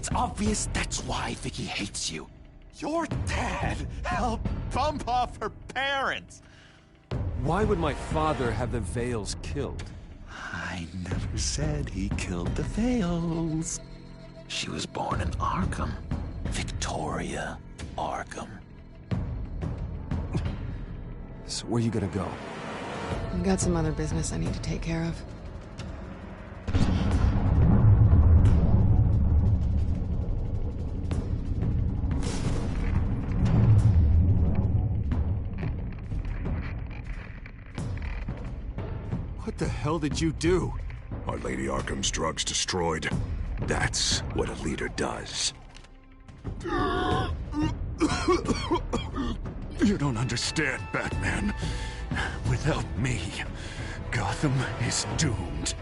It's obvious that's why Vicky hates you. Your dad helped bump off her parents. Why would my father have the Vales killed? I never said he killed the Vales. She was born in Arkham. Victoria Arkham. So where you gonna go? I've got some other business I need to take care of. What the hell did you do? Are Lady Arkham's drugs destroyed? That's what a leader does. You don't understand, Batman. Without me, Gotham is doomed.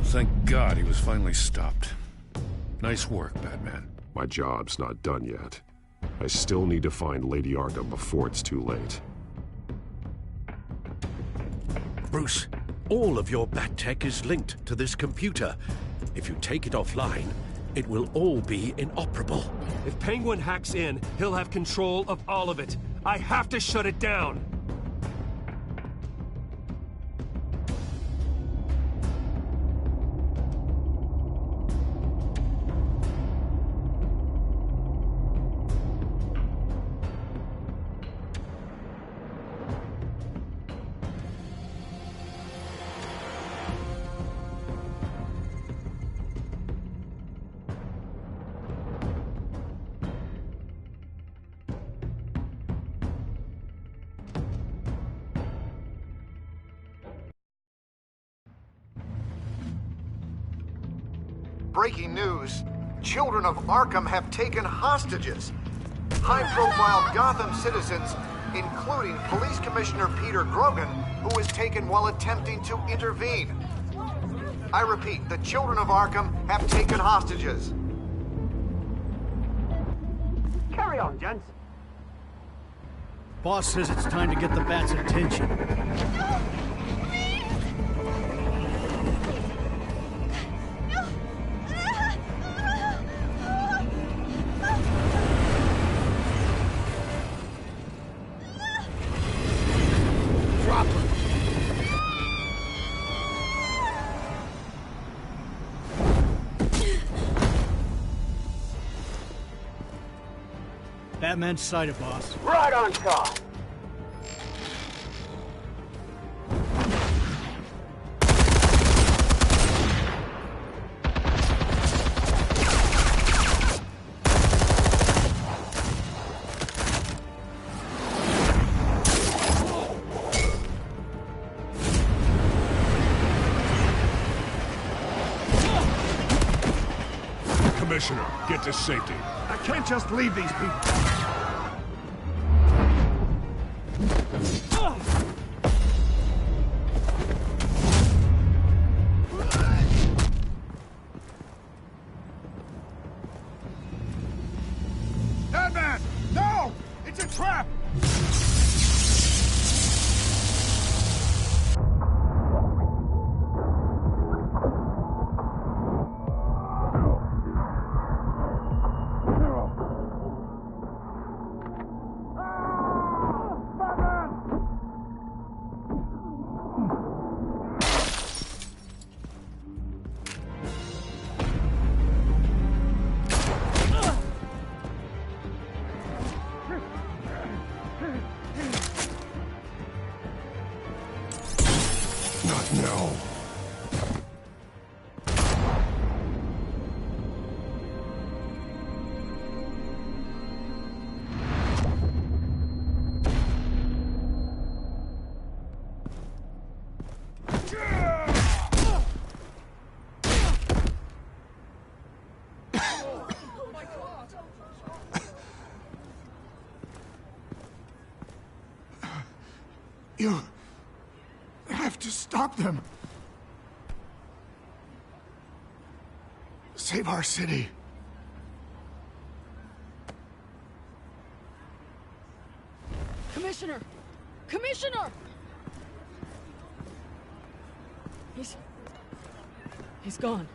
Thank God he was finally stopped. Nice work, Batman. My job's not done yet. I still need to find Lady Arkham before it's too late. Bruce, all of your bat tech is linked to this computer. If you take it offline, it will all be inoperable. If Penguin hacks in, he'll have control of all of it. I have to shut it down. Breaking news. Children of Arkham have taken hostages. High-profile Gotham citizens, including Police Commissioner Peter Grogan, who was taken while attempting to intervene. I repeat, the children of Arkham have taken hostages. Carry on, gents. Boss says it's time to get the Bat's attention. Batman's sighted, boss. Right on top. Commissioner, get to safety. I can't just leave these people. Batman! No! It's a trap! Not now. You have to stop them. Save our city. Commissioner! Commissioner! He's gone.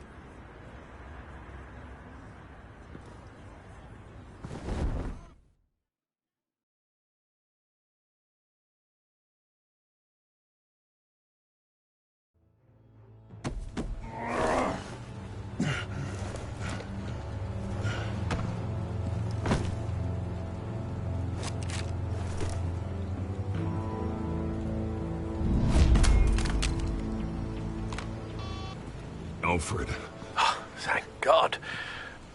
Alfred. Oh, thank God.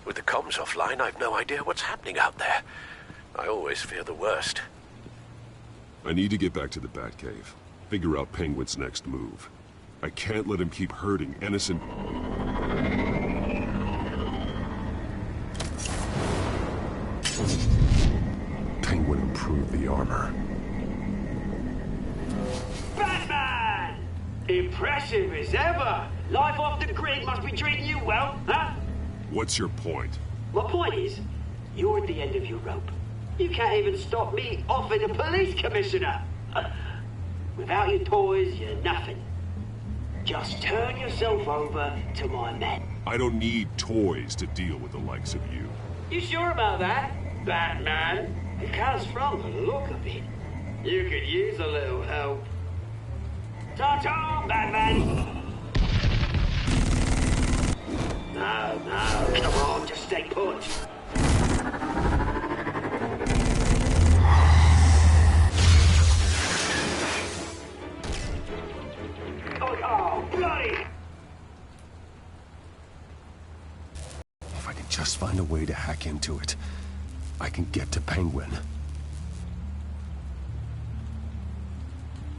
With the comms offline, I've no idea what's happening out there. I always fear the worst. I need to get back to the Batcave. Figure out Penguin's next move. I can't let him keep hurting innocent... Penguin improved the armor. Batman! Impressive as ever. Life off the grid must be treating you well, huh? What's your point? My point is, you're at the end of your rope. You can't even stop me offing a police commissioner. Without your toys, you're nothing. Just turn yourself over to my men. I don't need toys to deal with the likes of you. You sure about that, Batman? Because from the look of it, you could use a little help. Ta-ta, Batman! No, come on, just stay put. Oh, bloody! If I can just find a way to hack into it, I can get to Penguin.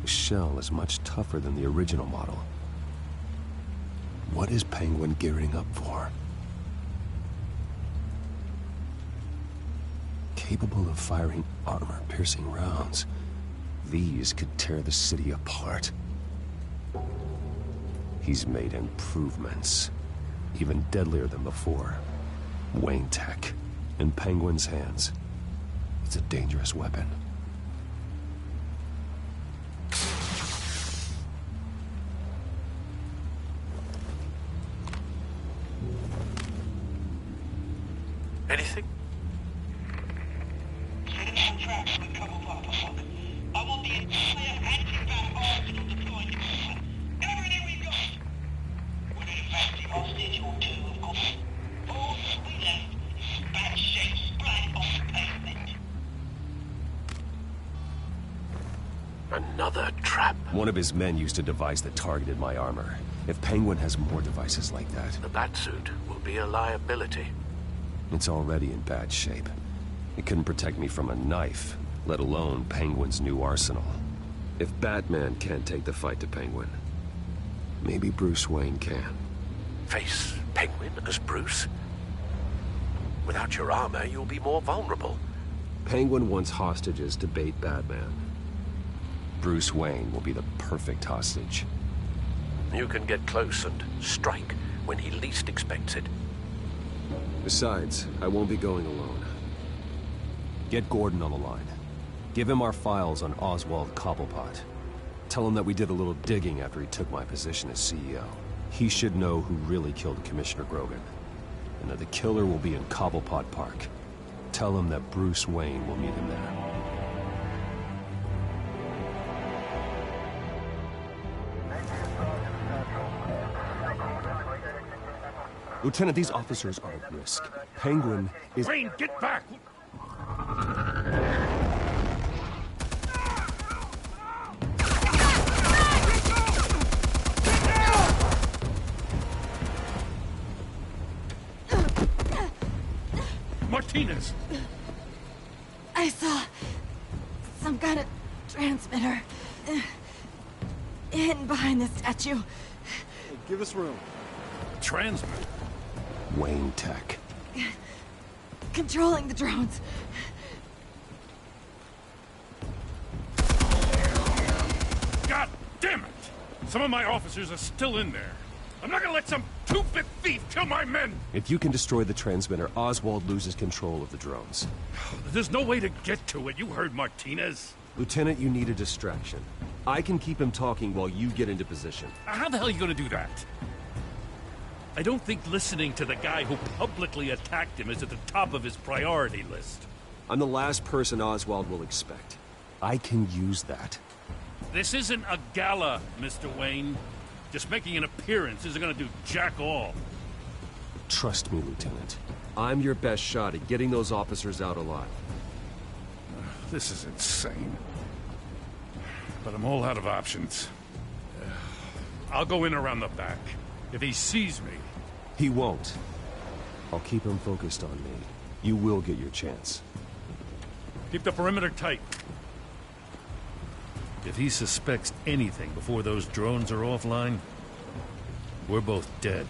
The shell is much tougher than the original model. What is Penguin gearing up for? Capable of firing armor-piercing rounds, these could tear the city apart. He's made improvements, even deadlier than before. Wayne Tech, in Penguin's hands. It's a dangerous weapon. Anything? I want the entire anti-bat arsenal deployed. Everything we've got. With an effective hostage or two, of course. All we left is bad shape splat on the pavement. Another trap. One of his men used a device that targeted my armor. If Penguin has more devices like that... The Batsuit will be a liability. It's already in bad shape. It couldn't protect me from a knife, let alone Penguin's new arsenal. If Batman can't take the fight to Penguin, maybe Bruce Wayne can. Face Penguin as Bruce? Without your armor, you'll be more vulnerable. Penguin wants hostages to bait Batman. Bruce Wayne will be the perfect hostage. You can get close and strike when he least expects it. Besides, I won't be going alone. Get Gordon on the line. Give him our files on Oswald Cobblepot. Tell him that we did a little digging after he took my position as CEO. He should know who really killed Commissioner Grogan, and that the killer will be in Cobblepot Park. Tell him that Bruce Wayne will meet him there. Lieutenant, these officers are at risk. Penguin is... Wayne, get back! Martinez! I saw some kind of transmitter hidden behind the statue. Hey, give us room. Transmitter? Wayne Tech. Controlling the drones. God damn it! Some of my officers are still in there. I'm not gonna let some two-bit thief kill my men! If you can destroy the transmitter, Oswald loses control of the drones. There's no way to get to it. You heard Martinez. Lieutenant, you need a distraction. I can keep him talking while you get into position. How the hell are you gonna do that? I don't think listening to the guy who publicly attacked him is at the top of his priority list. I'm the last person Oswald will expect. I can use that. This isn't a gala, Mr. Wayne. Just making an appearance isn't gonna do jack all. Trust me, Lieutenant. I'm your best shot at getting those officers out alive. This is insane. But I'm all out of options. I'll go in around the back. If he sees me... He won't. I'll keep him focused on me. You will get your chance. Keep the perimeter tight. If he suspects anything before those drones are offline, we're both dead.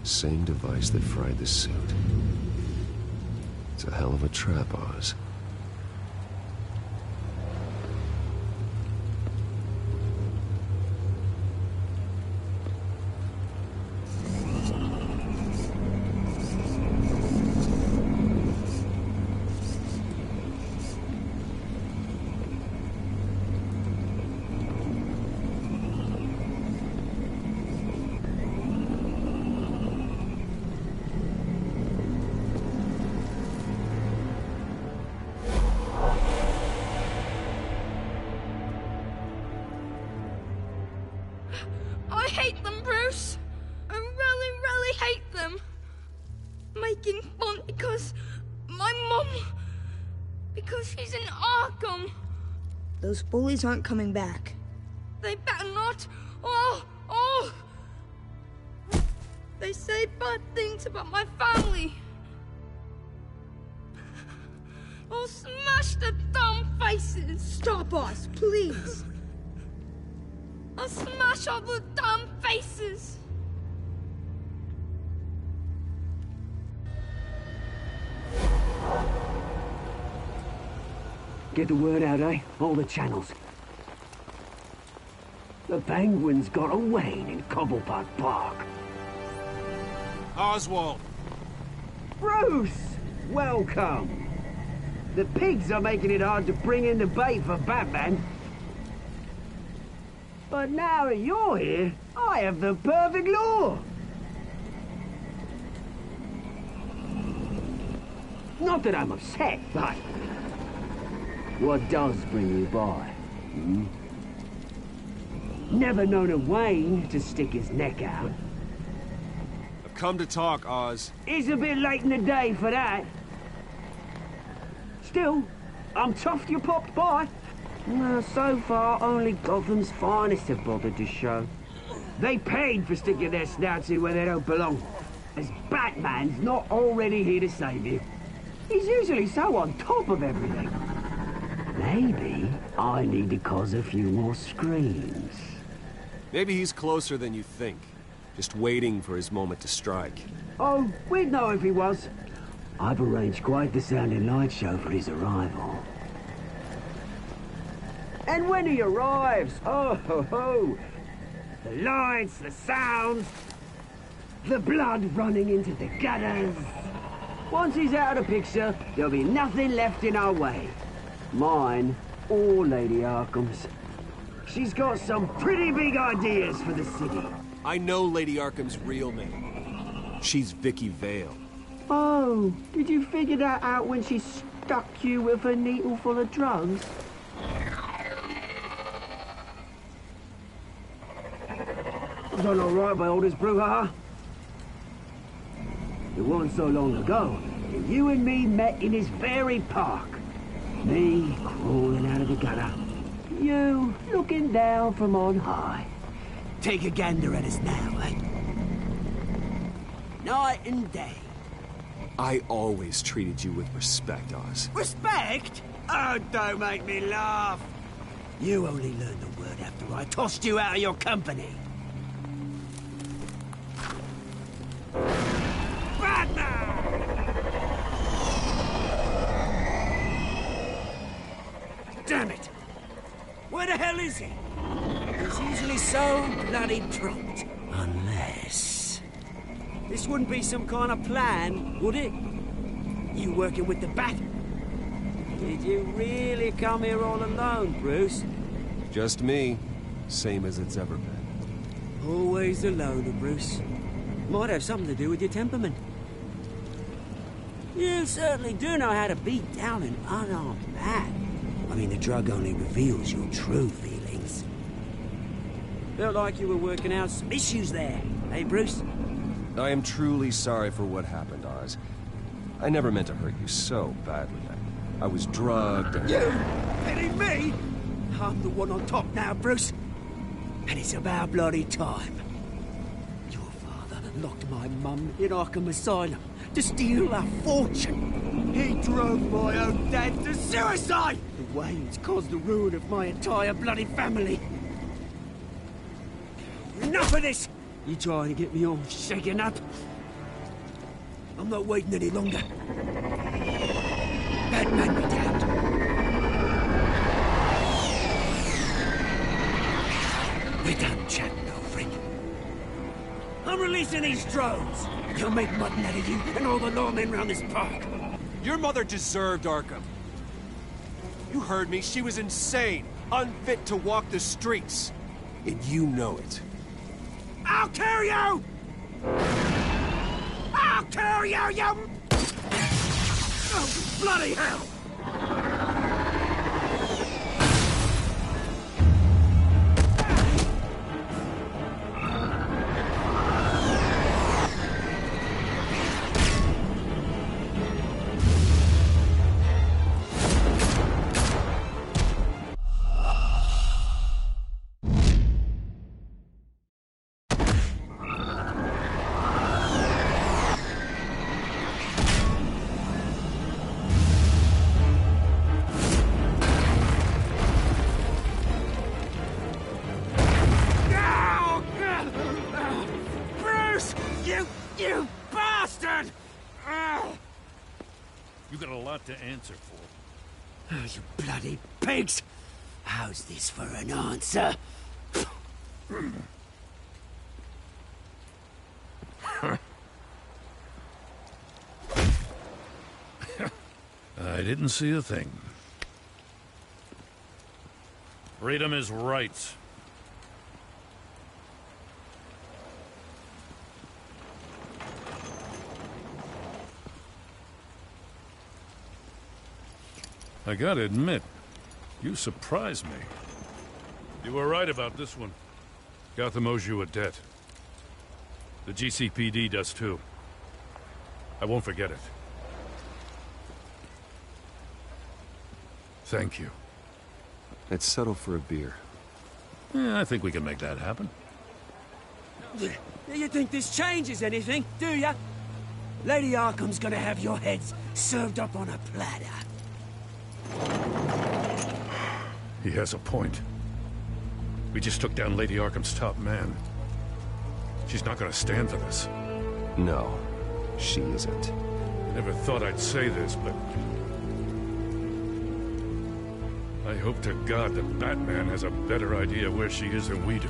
Same device that fried the suit. It's a hell of a trap, Oz. I hate them, Bruce. I really, really hate them. Making fun because my mum... because she's in Arkham. Those bullies aren't coming back. They better not. They say bad things about my family. I'll smash the dumb faces. Stop us, please. I'll smash all the dumb faces! Get the word out, eh? All the channels. The penguins got away in Cobblepot Park. Oswald! Bruce! Welcome! The pigs are making it hard to bring in the bait for Batman. But now that you're here, I have the perfect lure! Not that I'm upset, but... what does bring you by? Hmm? Never known a Wayne to stick his neck out. I've come to talk, Oz. It's a bit late in the day for that. Still, I'm chuffed you popped by. No, so far, only Gotham's finest have bothered to show. They paid for sticking their snouts in where they don't belong. As Batman's not already here to save you. He's usually so on top of everything. Maybe I need to cause a few more screams. Maybe he's closer than you think. Just waiting for his moment to strike. Oh, we'd know if he was. I've arranged quite the sounding light show for his arrival. And when he arrives, oh ho ho! The lights, the sounds, the blood running into the gutters. Once he's out of the picture, there'll be nothing left in our way. Mine or Lady Arkham's. She's got some pretty big ideas for the city. I know Lady Arkham's real name. She's Vicky Vale. Oh, did you figure that out when she stuck you with a needle full of drugs? Done all right by all this brouhaha. It wasn't so long ago that you and me met in this very park. Me crawling out of the gutter. You looking down from on high. Take a gander at us now, eh? Night and day. I always treated you with respect, Oz. Respect? Oh, don't make me laugh. You only learned the word after I tossed you out of your company. Damn it! Where the hell is he? He's usually so bloody prompt. Unless... this wouldn't be some kind of plan, would it? You working with the Bat? Did you really come here all alone, Bruce? Just me. Same as it's ever been. Always alone, Bruce. Might have something to do with your temperament. You certainly do know how to beat down an unarmed man. I mean, the drug only reveals your true feelings. Felt like you were working out some issues there, eh, Bruce? I am truly sorry for what happened, Oz. I never meant to hurt you so badly. I was drugged and... You pity me? I'm the one on top now, Bruce. And it's about bloody time. Your father locked my mum in Arkham Asylum to steal a fortune. He drove my own dad to suicide! The Waynes caused the ruin of my entire bloody family. Enough of this! You trying to get me all shaken up? I'm not waiting any longer. Batman me down. We're done chatting, old friend. I'm releasing these drones. You'll make mutton out of you and all the lawmen around this park. Your mother deserved Arkham. You heard me. She was insane, unfit to walk the streets. And you know it. I'll kill you! I'll kill you, you... Oh, bloody hell! You bastard! You got a lot to answer for. Oh, you bloody pigs! How's this for an answer? I didn't see a thing. Freedom is rights. I gotta admit, you surprised me. You were right about this one. Gotham owes you a debt. The GCPD does too. I won't forget it. Thank you. Let's settle for a beer. Yeah, I think we can make that happen. You think this changes anything, do ya? Lady Arkham's gonna have your heads served up on a platter. He has a point. We just took down Lady Arkham's top man. She's not gonna stand for this. No, she isn't. I never thought I'd say this, but... I hope to God that Batman has a better idea where she is than we do.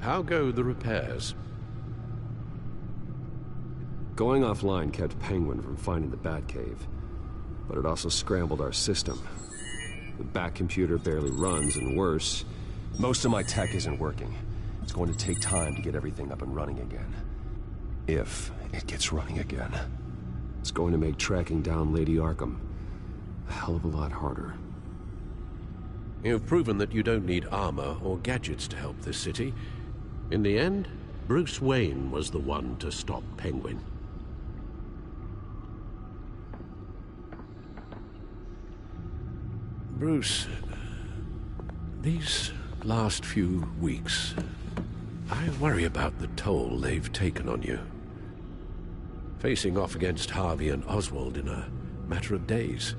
How go the repairs? Going offline kept Penguin from finding the Batcave, but it also scrambled our system. The Bat computer barely runs, and worse, most of my tech isn't working. It's going to take time to get everything up and running again. If it gets running again. It's going to make tracking down Lady Arkham a hell of a lot harder. You've proven that you don't need armor or gadgets to help this city. In the end, Bruce Wayne was the one to stop Penguin. Bruce, these last few weeks, I worry about the toll they've taken on you. Facing off against Harvey and Oswald in a matter of days.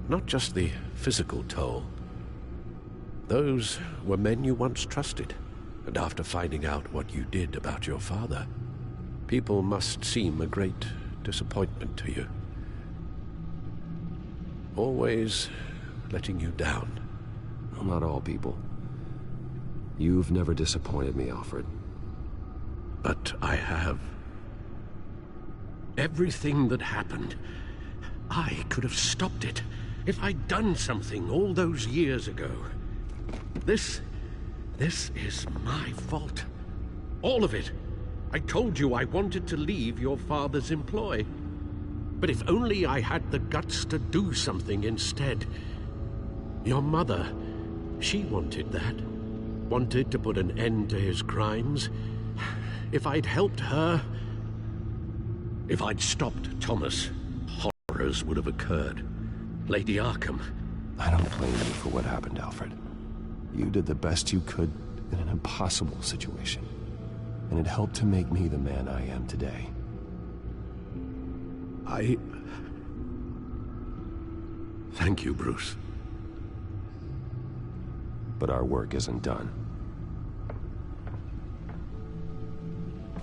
Not just the physical toll. Those were men you once trusted. And after finding out what you did about your father, people must seem a great disappointment to you. Always letting you down. Well, not all people. You've never disappointed me, Alfred. But I have. Everything that happened, I could have stopped it if I'd done something all those years ago. This is my fault. All of it. I told you I wanted to leave your father's employ. But if only I had the guts to do something instead. Your mother, she wanted that. Wanted to put an end to his crimes. If I'd helped her, if I'd stopped Thomas, horrors would have occurred. Lady Arkham. I don't blame you for what happened, Alfred. You did the best you could in an impossible situation. And it helped to make me the man I am today. Thank you, Bruce. But our work isn't done.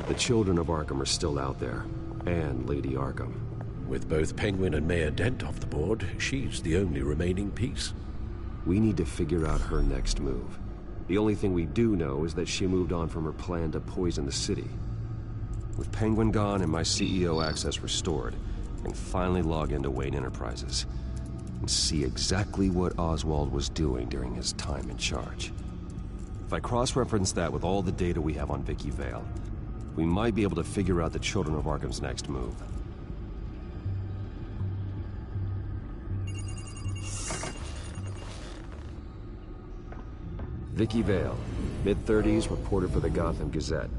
The children of Arkham are still out there, and Lady Arkham. With both Penguin and Mayor Dent off the board, she's the only remaining piece. We need to figure out her next move. The only thing we do know is that she moved on from her plan to poison the city. With Penguin gone and my CEO access restored, I can finally log into Wayne Enterprises and see exactly what Oswald was doing during his time in charge. If I cross-reference that with all the data we have on Vicky Vale, we might be able to figure out the Children of Arkham's next move. Vicky Vale, mid-30s, reporter for the Gotham Gazette,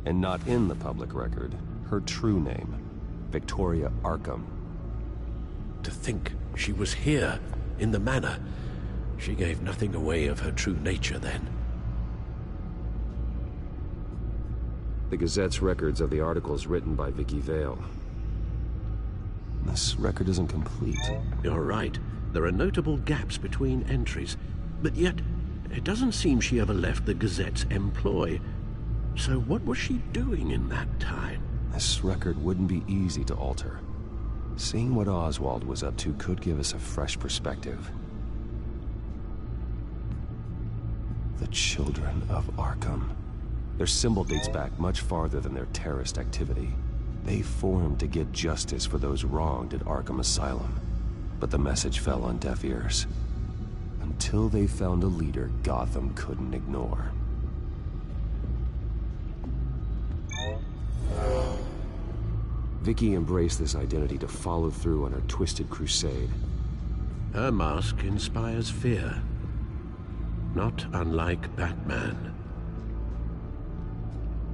and not in the public record, her true name, Victoria Arkham. To think she was here, in the manor. She gave nothing away of her true nature then. The Gazette's records of the articles written by Vicky Vale. This record isn't complete. You're right. There are notable gaps between entries, but yet it doesn't seem she ever left the Gazette's employ. So what was she doing in that time? This record wouldn't be easy to alter. Seeing what Oswald was up to could give us a fresh perspective. The Children of Arkham. Their symbol dates back much farther than their terrorist activity. They formed to get justice for those wronged at Arkham Asylum. But the message fell on deaf ears. Until they found a leader Gotham couldn't ignore. Vicky embraced this identity to follow through on her twisted crusade. Her mask inspires fear. Not unlike Batman.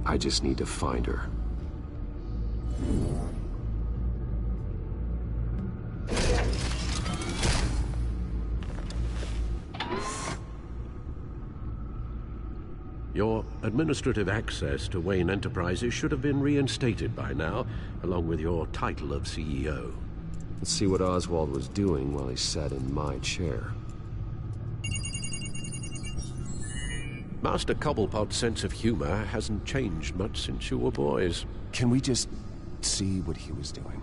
I just need to find her. Your administrative access to Wayne Enterprises should have been reinstated by now, along with your title of CEO. Let's see what Oswald was doing while he sat in my chair. Master Cobblepot's sense of humor hasn't changed much since you were boys. Can we just see what he was doing?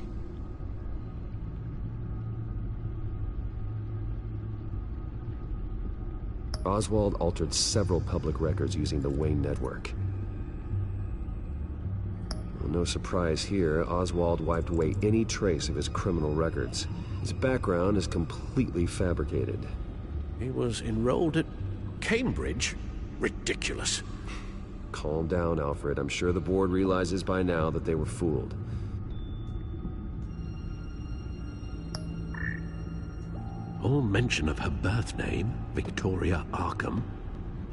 Oswald altered several public records using the Wayne network. Well, no surprise here, Oswald wiped away any trace of his criminal records. His background is completely fabricated. He was enrolled at Cambridge? Ridiculous. Calm down, Alfred. I'm sure the board realizes by now that they were fooled. All mention of her birth name, Victoria Arkham,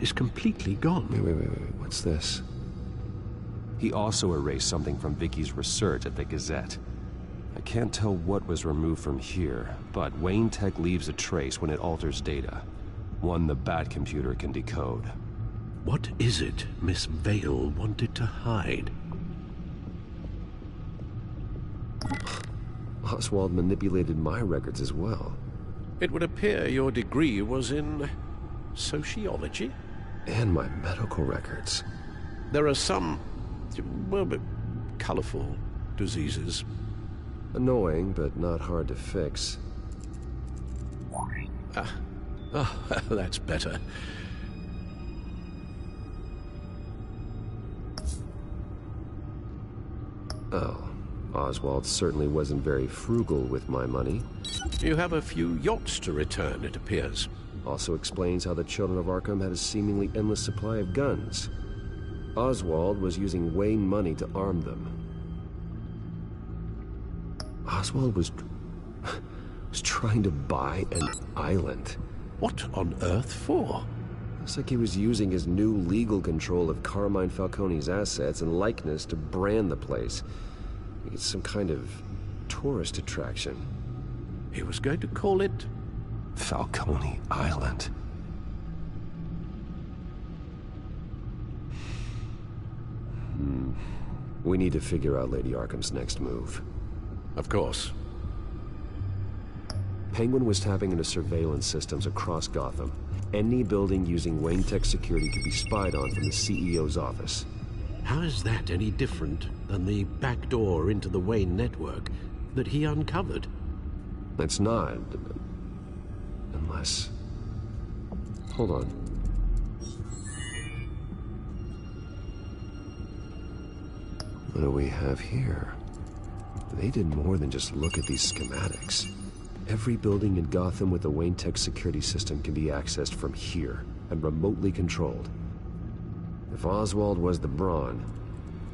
is completely gone. Wait. What's this? He also erased something from Vicky's research at the Gazette. I can't tell what was removed from here, but Wayne Tech leaves a trace when it alters data. One the Bat computer can decode. What is it Miss Vale wanted to hide? Oswald manipulated my records as well. It would appear your degree was in sociology? And my medical records. There are some, well, colorful diseases. Annoying, but not hard to fix. That's better. Oh, Oswald certainly wasn't very frugal with my money. You have a few yachts to return, it appears. Also explains how the children of Arkham had a seemingly endless supply of guns. Oswald was using Wayne money to arm them. Oswald was trying to buy an island. What on earth for? Looks like he was using his new legal control of Carmine Falcone's assets and likeness to brand the place. It's some kind of tourist attraction. He was going to call it Falcone Island. We need to figure out Lady Arkham's next move. Of course. Penguin was tapping into surveillance systems across Gotham. Any building using Wayne Tech security could be spied on from the CEO's office. How is that any different than the back door into the Wayne network that he uncovered? It's not. Unless... Hold on. What do we have here? They did more than just look at these schematics. Every building in Gotham with a Wayne Tech security system can be accessed from here and remotely controlled. If Oswald was the brawn,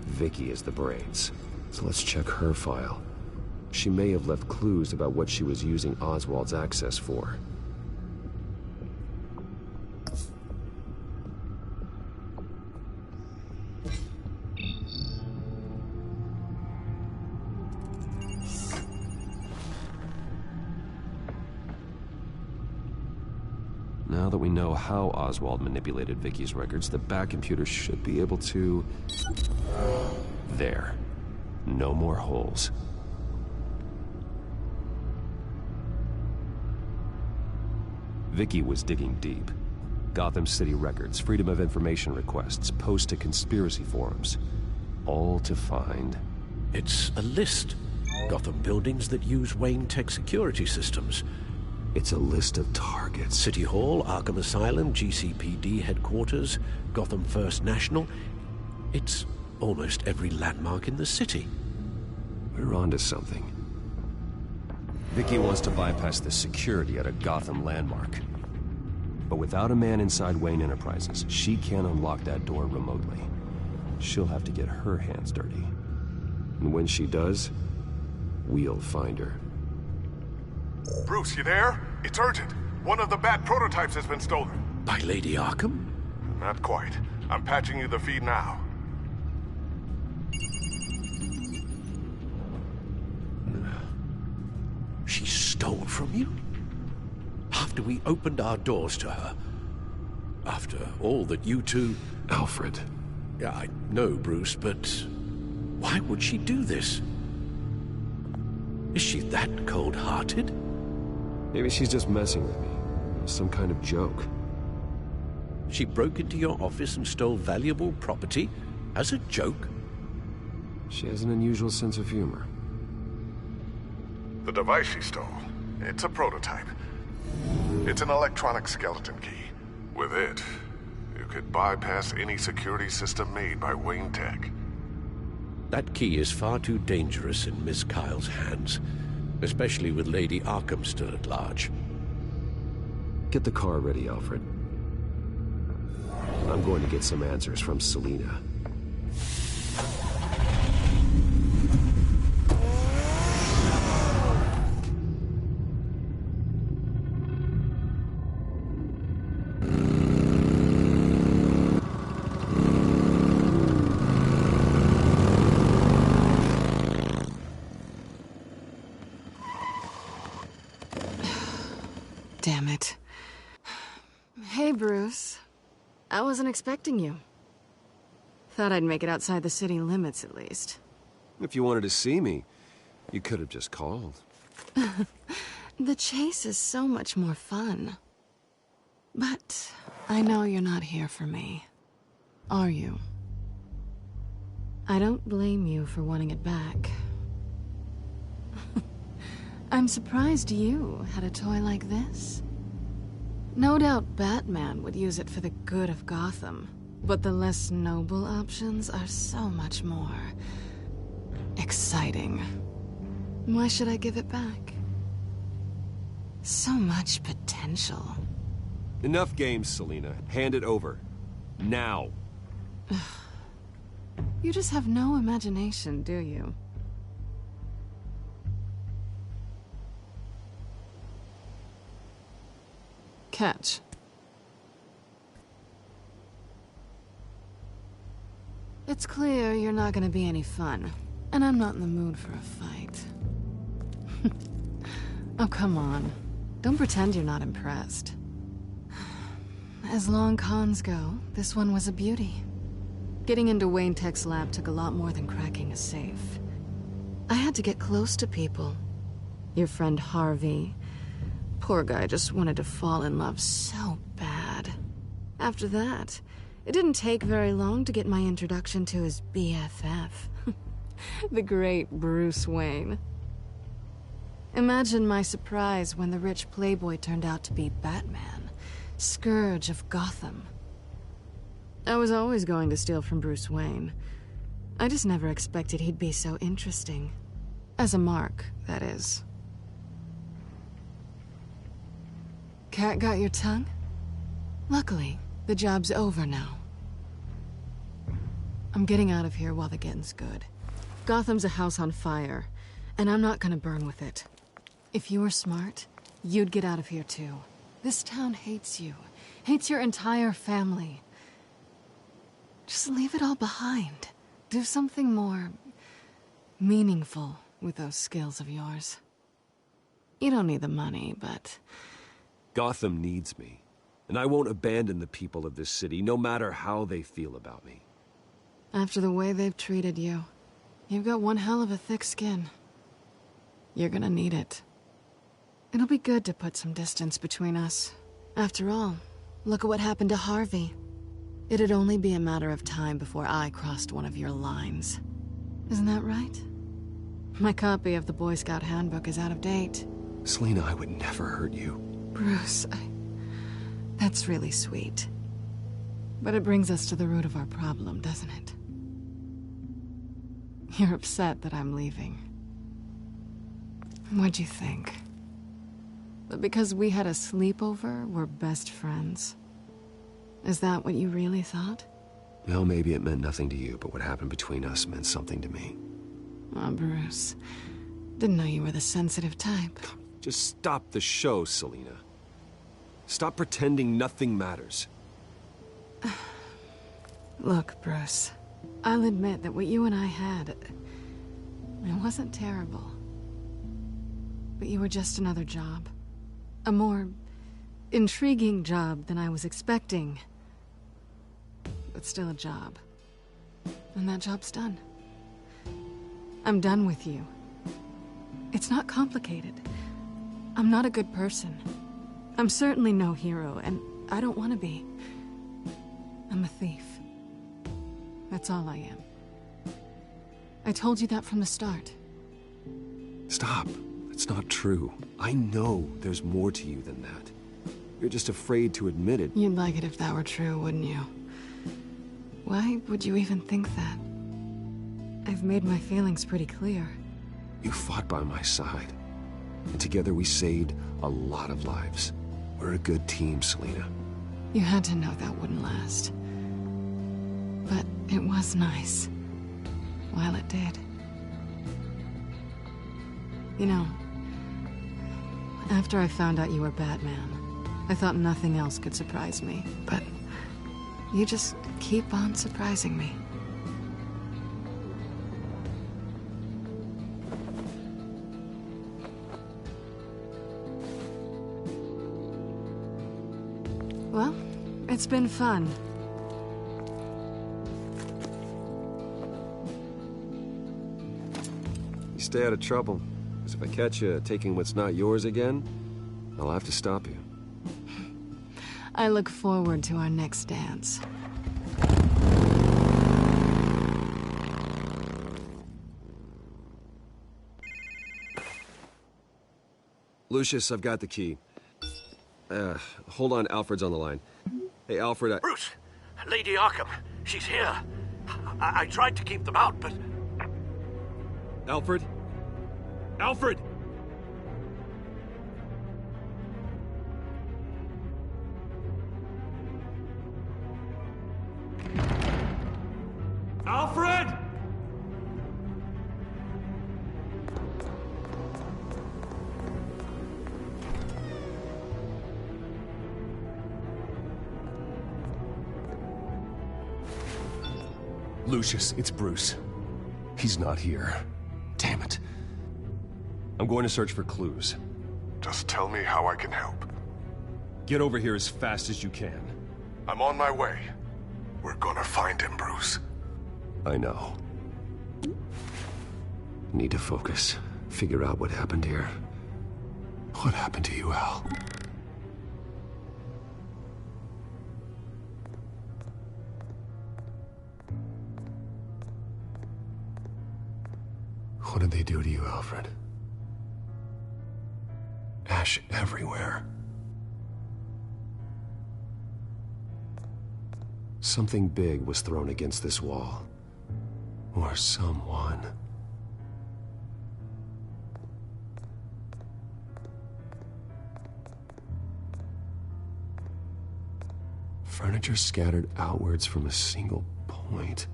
Vicky is the brains. So let's check her file. She may have left clues about what she was using Oswald's access for. Now that we know how Oswald manipulated Vicky's records, the back computer should be able to... There. No more holes. Vicky was digging deep. Gotham City records, Freedom of Information requests, posts to conspiracy forums. All to find... It's a list. Gotham buildings that use Wayne Tech security systems. It's a list of targets. City Hall, Arkham Asylum, GCPD headquarters, Gotham First National. It's almost every landmark in the city. We're onto something. Vicky wants to bypass the security at a Gotham landmark. But without a man inside Wayne Enterprises, she can't unlock that door remotely. She'll have to get her hands dirty. And when she does, we'll find her. Bruce, you there? It's urgent. One of the Bat prototypes has been stolen. By Lady Arkham? Not quite. I'm patching you the feed now. She stole from you? After we opened our doors to her? After all that you two... Alfred. Yeah, I know, Bruce, but... why would she do this? Is she that cold-hearted? Maybe she's just messing with me. Some kind of joke. She broke into your office and stole valuable property as a joke? She has an unusual sense of humor. The device she stole, it's a prototype. It's an electronic skeleton key. With it, you could bypass any security system made by Wayne Tech. That key is far too dangerous in Miss Kyle's hands, especially with Lady Arkham still at large. Get the car ready, Alfred. I'm going to get some answers from Selina. Damn it. Hey, Bruce. I wasn't expecting you. Thought I'd make it outside the city limits, at least. If you wanted to see me, you could have just called. The chase is so much more fun. But I know you're not here for me. Are you? I don't blame you for wanting it back. I'm surprised you had a toy like this. No doubt Batman would use it for the good of Gotham, but the less noble options are so much more exciting. Why should I give it back? So much potential. Enough games, Selina. Hand it over. Now. You just have no imagination, do you? Catch. It's clear you're not gonna be any fun, and I'm not in the mood for a fight. Oh, come on. Don't pretend you're not impressed. As long cons go, this one was a beauty. Getting into Wayne Tech's lab took a lot more than cracking a safe. I had to get close to people. Your friend Harvey. Poor guy just wanted to fall in love so bad. After that, it didn't take very long to get my introduction to his BFF. The great Bruce Wayne. Imagine my surprise when the rich playboy turned out to be Batman, Scourge of Gotham. I was always going to steal from Bruce Wayne. I just never expected he'd be so interesting. As a mark, that is. Cat got your tongue? Luckily, the job's over now. I'm getting out of here while the getting's good. Gotham's a house on fire, and I'm not gonna burn with it. If you were smart, you'd get out of here too. This town hates you. Hates your entire family. Just leave it all behind. Do something more meaningful with those skills of yours. You don't need the money, but... Gotham needs me, and I won't abandon the people of this city, no matter how they feel about me. After the way they've treated you, you've got one hell of a thick skin. You're gonna need it. It'll be good to put some distance between us. After all, look at what happened to Harvey. It'd only be a matter of time before I crossed one of your lines. Isn't that right? My copy of the Boy Scout Handbook is out of date. Selina, I would never hurt you. Bruce, that's really sweet. But it brings us to the root of our problem, doesn't it? You're upset that I'm leaving. What'd you think? That because we had a sleepover, we're best friends? Is that what you really thought? Well, maybe it meant nothing to you, but what happened between us meant something to me. Oh, Bruce. Didn't know you were the sensitive type. Just stop the show, Selina. Stop pretending nothing matters. Look, Bruce. I'll admit that what you and I had... it wasn't terrible. But you were just another job. A more intriguing job than I was expecting. But still a job. And that job's done. I'm done with you. It's not complicated. I'm not a good person. I'm certainly no hero, and I don't want to be. I'm a thief. That's all I am. I told you that from the start. Stop. That's not true. I know there's more to you than that. You're just afraid to admit it. You'd like it if that were true, wouldn't you? Why would you even think that? I've made my feelings pretty clear. You fought by my side. And together we saved a lot of lives. We're a good team, Selina. You had to know that wouldn't last. But it was nice. While it did. You know, after I found out you were Batman, I thought nothing else could surprise me. But you just keep on surprising me. Well, it's been fun. You stay out of trouble. Because if I catch you taking what's not yours again, I'll have to stop you. I look forward to our next dance. Lucius, I've got the key. Hold on, Alfred's on the line. Hey, Alfred, Bruce! Lady Arkham, she's here. I tried to keep them out, but... Alfred? Alfred! Alfred! Lucius, it's Bruce. He's not here. Damn it. I'm going to search for clues. Just tell me how I can help. Get over here as fast as you can. I'm on my way. We're gonna find him, Bruce. I know. Need to focus. Figure out what happened here. What happened to you, Al? What did they do to you, Alfred? Ash everywhere. Something big was thrown against this wall. Or someone. Furniture scattered outwards from a single point.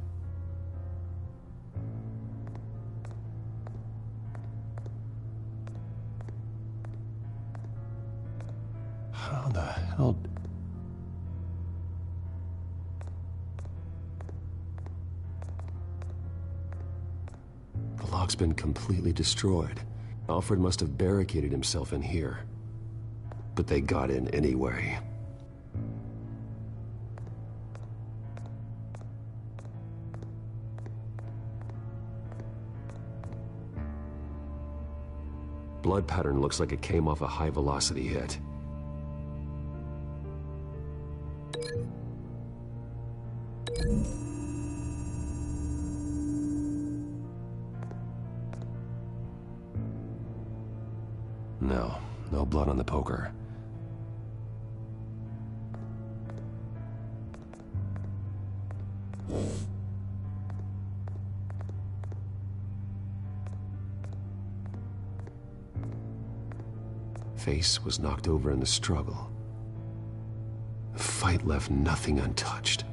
How the hell... The lock's been completely destroyed. Alfred must have barricaded himself in here. But they got in anyway. Blood pattern looks like it came off a high-velocity hit. No blood on the poker. Face was knocked over in the struggle. The fight left nothing untouched.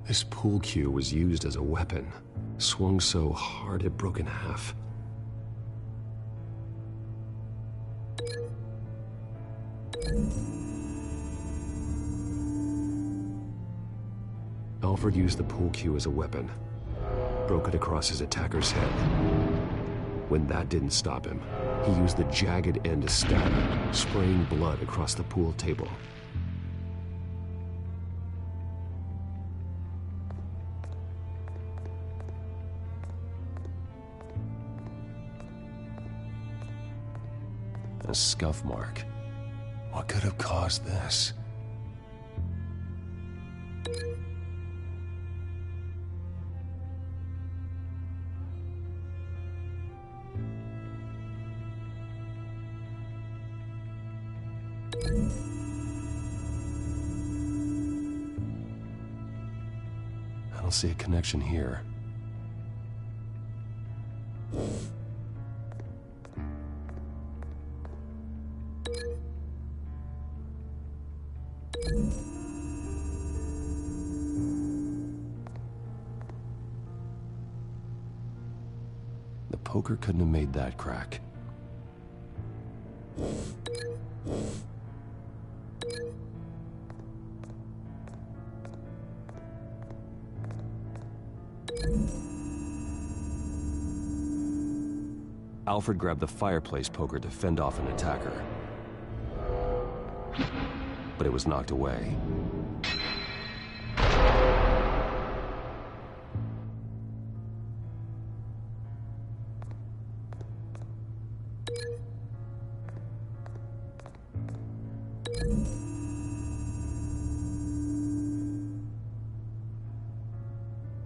This pool cue was used as a weapon, swung so hard it broke in half. Alfred used the pool cue as a weapon, broke it across his attacker's head. When that didn't stop him, he used the jagged end to stab him, spraying blood across the pool table. A scuff mark. What could have caused this? I don't see a connection here. The poker couldn't have made that crack. Alfred grabbed the fireplace poker to fend off an attacker. But it was knocked away.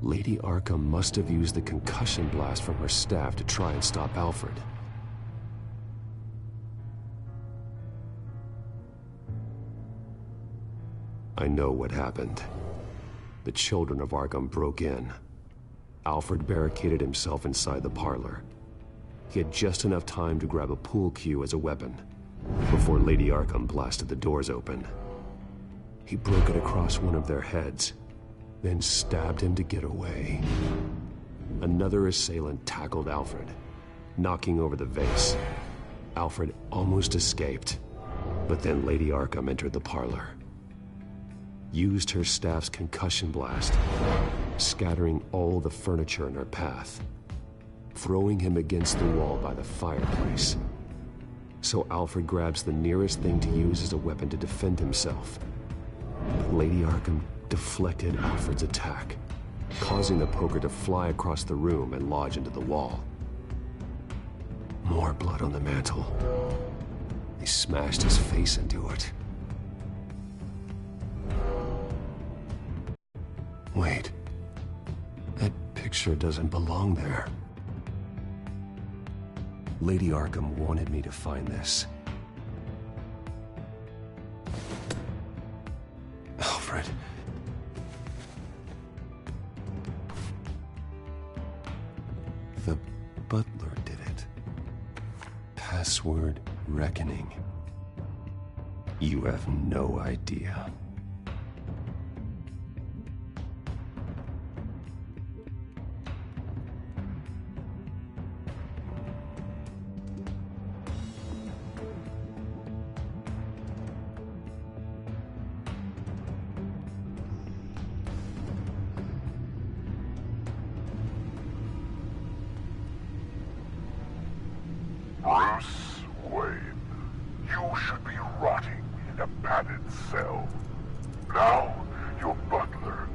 Lady Arkham must have used the concussion blast from her staff to try and stop Alfred. I know what happened. the children of Arkham broke in. Alfred barricaded himself inside the parlor. He had just enough time to grab a pool cue as a weapon before Lady Arkham blasted the doors open. He broke it across one of their heads, then stabbed him to get away. Another assailant tackled Alfred, knocking over the vase. Alfred almost escaped, but then Lady Arkham entered the parlor, used her staff's concussion blast, scattering all the furniture in her path, throwing him against the wall by the fireplace. So Alfred grabs the nearest thing to use as a weapon to defend himself. But Lady Arkham deflected Alfred's attack, causing the poker to fly across the room and lodge into the wall. More blood on the mantel. He smashed his face into it. Wait. That picture doesn't belong there. Lady Arkham wanted me to find this. Alfred. The butler did it. Password reckoning. You have no idea. Bruce Wayne, you should be rotting in a padded cell. Now, your butler,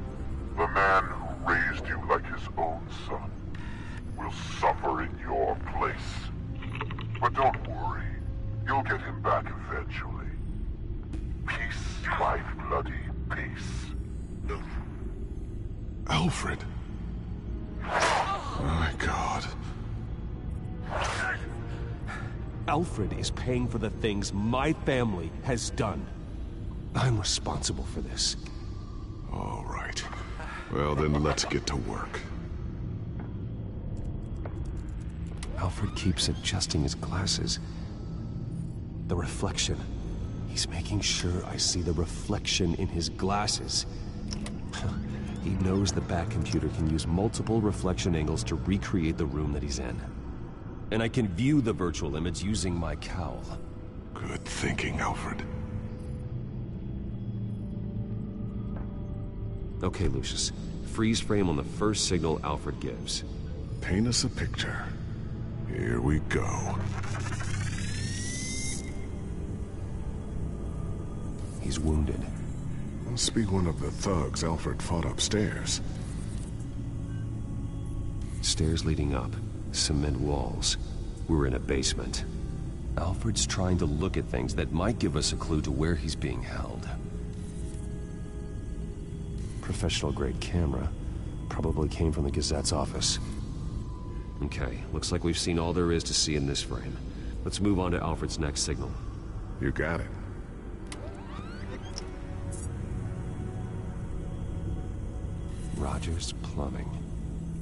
the man who raised you like his own son, will suffer in your place. But don't worry, you'll get him back eventually. Peace, my bloody peace. Alfred. My God. Alfred is paying for the things my family has done. I'm responsible for this. All right. Well, then let's get to work. Alfred keeps adjusting his glasses. The reflection. He's making sure I see the reflection in his glasses. He knows the Batcomputer can use multiple reflection angles to recreate the room that he's in. And I can view the virtual image using my cowl. Good thinking, Alfred. Okay, Lucius. Freeze frame on the first signal Alfred gives. Paint us a picture. Here we go. He's wounded. Must be one of the thugs Alfred fought upstairs. Stairs leading up. Cement walls. We're in a basement. Alfred's trying to look at things that might give us a clue to where he's being held. Professional-grade camera. Probably came from the Gazette's office. Okay, looks like we've seen all there is to see in this frame. Let's move on to Alfred's next signal. You got it. Rogers Plumbing.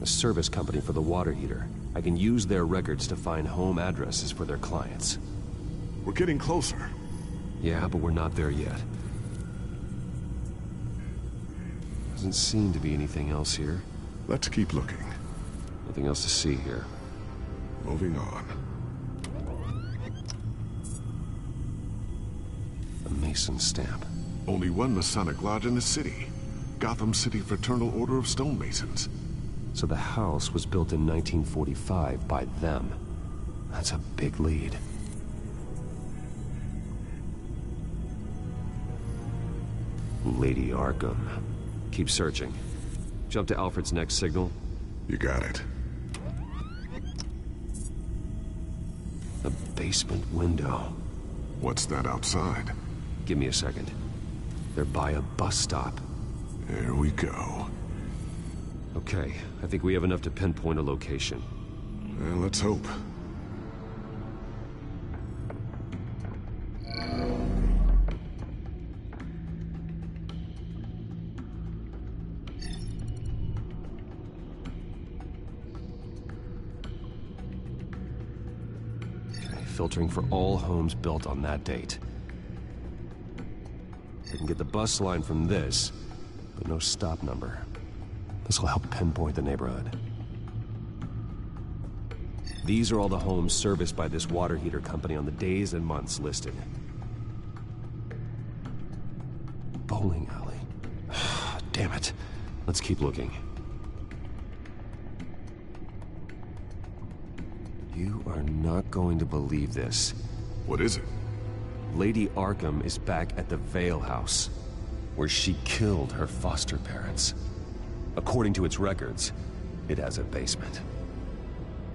A service company for the water heater. I can use their records to find home addresses for their clients. We're getting closer. Yeah, but we're not there yet. Doesn't seem to be anything else here. Let's keep looking. Nothing else to see here. Moving on. A Mason stamp. Only one Masonic lodge in the city. Gotham City Fraternal Order of Stonemasons. So the house was built in 1945 by them. That's a big lead. Lady Arkham. Keep searching. Jump to Alfred's next signal. You got it. A basement window. What's that outside? Give me a second. They're by a bus stop. There we go. Okay, I think we have enough to pinpoint a location. Well, let's hope. filtering for all homes built on that date. We can get the bus line from this, but no stop number. This will help pinpoint the neighborhood. These are all the homes serviced by this water heater company on the days and months listed. Bowling alley. Damn it. Let's keep looking. You are not going to believe this. What is it? Lady Arkham is back at the Vale House, where she killed her foster parents. According to its records, it has a basement.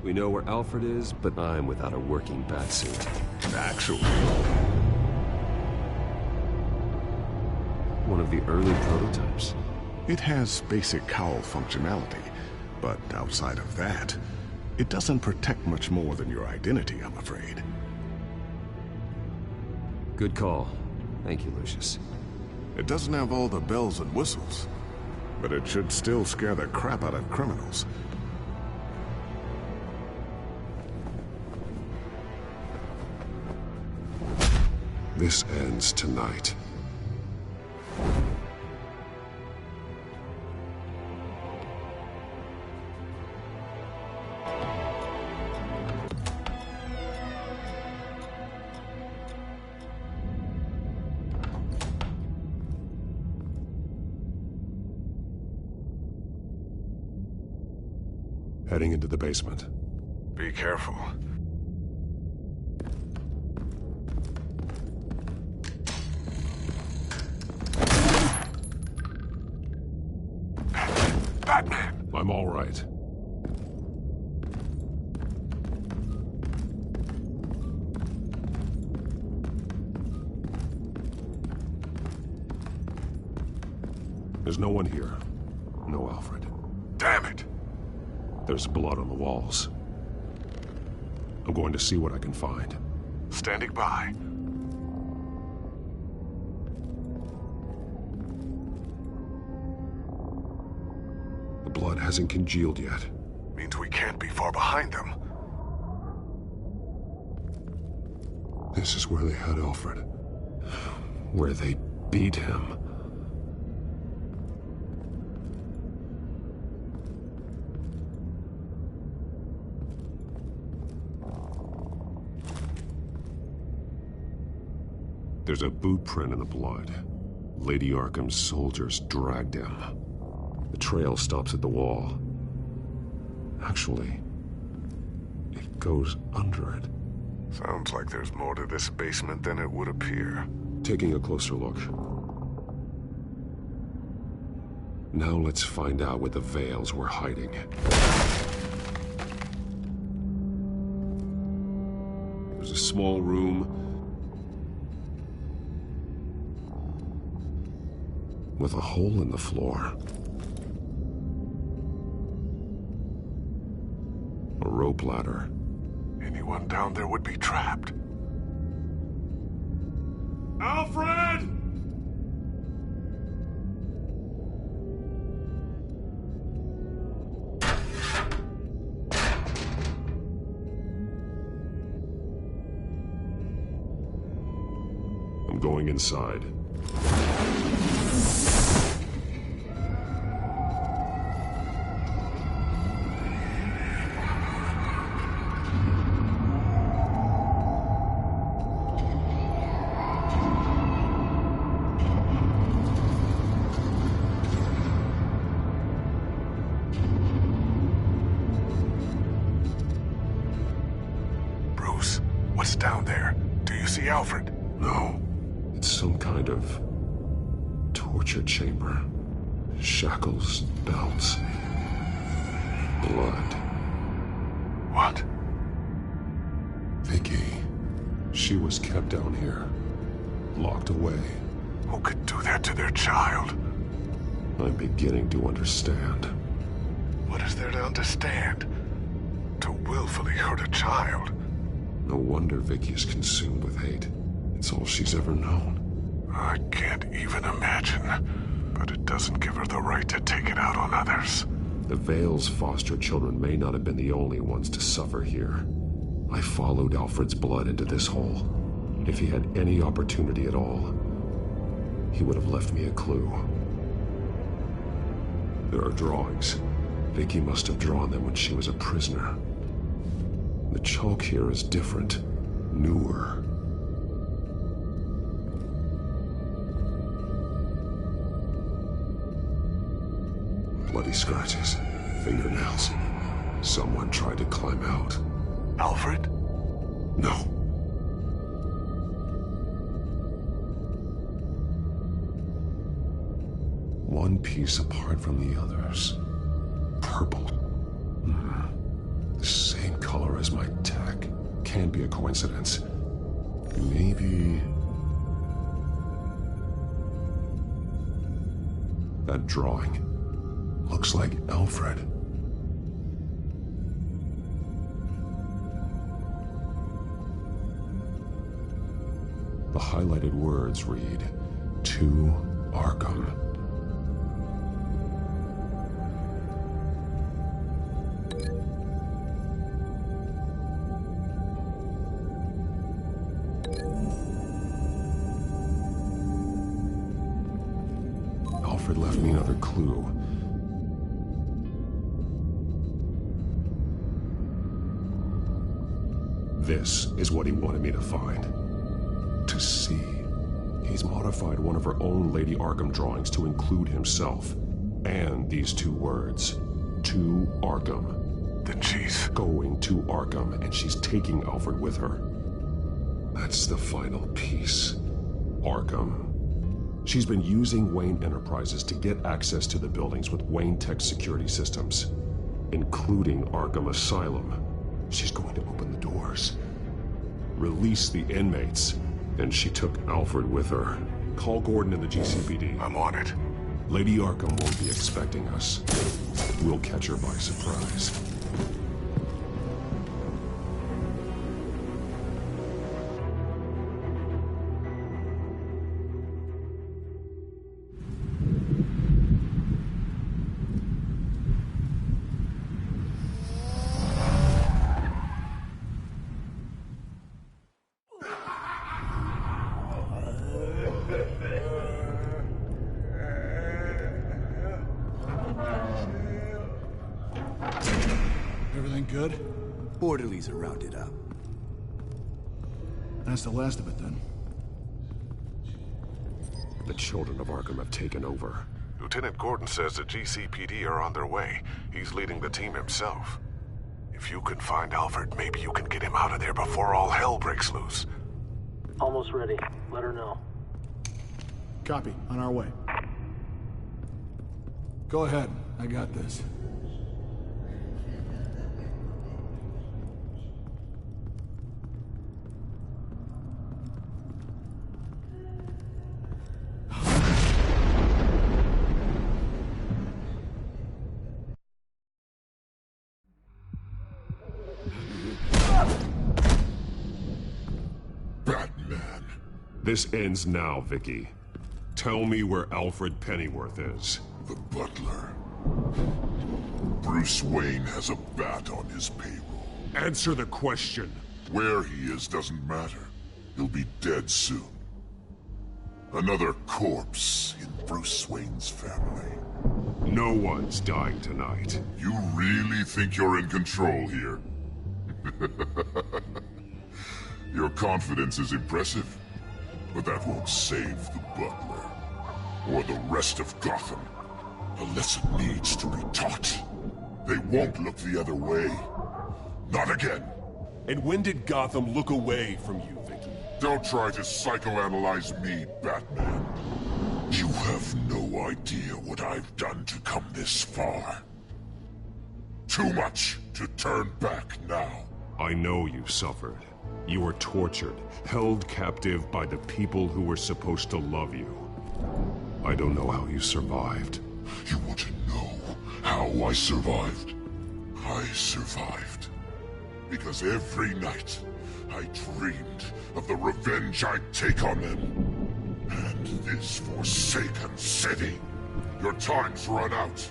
We know where Alfred is, but I'm without a working batsuit. Actually. One of the early prototypes. It has basic cowl functionality, but outside of that, it doesn't protect much more than your identity, I'm afraid. Good call. Thank you, Lucius. It doesn't have all the bells and whistles, but it should still scare the crap out of criminals. This ends tonight. Heading into the basement. Be careful. Batman! I'm all right. There's no one here. No Alfred. Damn it! There's blood on the walls. I'm going to see what I can find. Standing by. The blood hasn't congealed yet. Means we can't be far behind them. This is where they had Alfred. Where they beat him. There's a boot print in the blood. Lady Arkham's soldiers dragged him. The trail stops at the wall. Actually, it goes under it. Sounds like there's more to this basement than it would appear. Taking a closer look. Now let's find out where the Vales were hiding. There's a small room with a hole in the floor. A rope ladder. Anyone down there would be trapped. Alfred! I'm going inside. What's down there? Do you see Alfred? No. It's some kind of torture chamber. Shackles, belts, blood. What? Vicky. She was kept down here. Locked away. Who could do that to their child? I'm beginning to understand. What is there to understand? To willfully hurt a child? No wonder Vicky is consumed with hate. It's all she's ever known. I can't even imagine. But it doesn't give her the right to take it out on others. The Vale's foster children may not have been the only ones to suffer here. I followed Alfred's blood into this hole. If he had any opportunity at all, he would have left me a clue. There are drawings. Vicky must have drawn them when she was a prisoner. The chalk here is different, newer. Bloody scratches, fingernails. Someone tried to climb out. Alfred? No. One piece apart from the others. Purple. The same color as my tech. Can't be a coincidence. Maybe... That drawing looks like Alfred. The highlighted words read, "To Arkham." Alfred left me another clue. This is what he wanted me to find. To see. He's modified one of her own Lady Arkham drawings to include himself. And these two words. To Arkham. Then she's going to Arkham, and she's taking Alfred with her. That's the final piece. Arkham. She's been using Wayne Enterprises to get access to the buildings with Wayne Tech security systems, including Arkham Asylum. She's going to open the doors, release the inmates, and she took Alfred with her. Call Gordon and the GCPD. I'm on it. Lady Arkham won't be expecting us. We'll catch her by surprise. Everything good? Orderlies are rounded up. That's the last of it, then. The children of Arkham have taken over. Lieutenant Gordon says the GCPD are on their way. He's leading the team himself. If you can find Alfred, maybe you can get him out of there before all hell breaks loose. Almost ready. Let her know. Copy. On our way. Go ahead. I got this. This ends now, Vicky. Tell me where Alfred Pennyworth is. The butler. Bruce Wayne has a bat on his payroll. Answer the question. Where he is doesn't matter. He'll be dead soon. Another corpse in Bruce Wayne's family. No one's dying tonight. You really think you're in control here? Your confidence is impressive. But that won't save the butler, or the rest of Gotham. A lesson needs to be taught. They won't look the other way. Not again. And when did Gotham look away from you, Vicky? Don't try to psychoanalyze me, Batman. You have no idea what I've done to come this far. Too much to turn back now. I know you suffered. You were tortured, held captive by the people who were supposed to love you. I don't know how you survived. You want to know how I survived? I survived because every night I dreamed of the revenge I'd take on them. And this forsaken city. Your time's run out.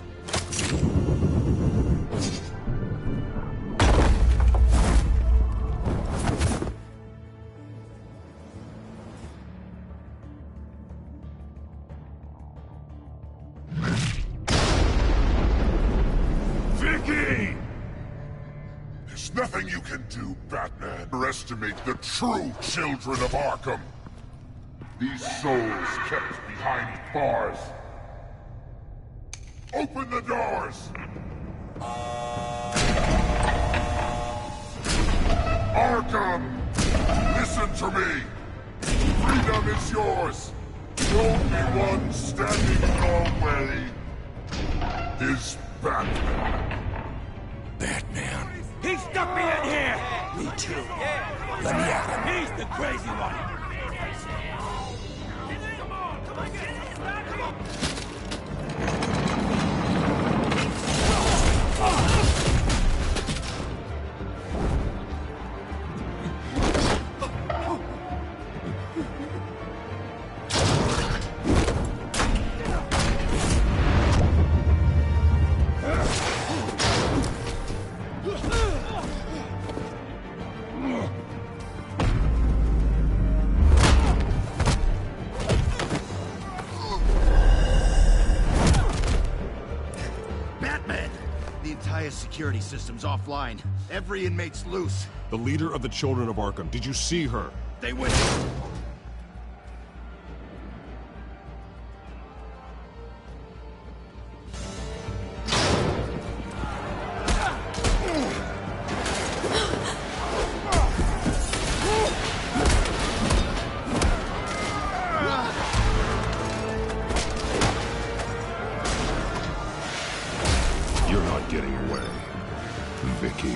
Batman underestimate the true children of Arkham. These souls kept behind bars. Open the doors! Arkham! Listen to me! Freedom is yours! The only one standing in our way is Batman. Batman. He stuck me in here! Me too. Let me at him. He's the crazy one. Security system's offline. Every inmate's loose. The leader of the Children of Arkham, did you see her? They went... You're not getting away, Vicky.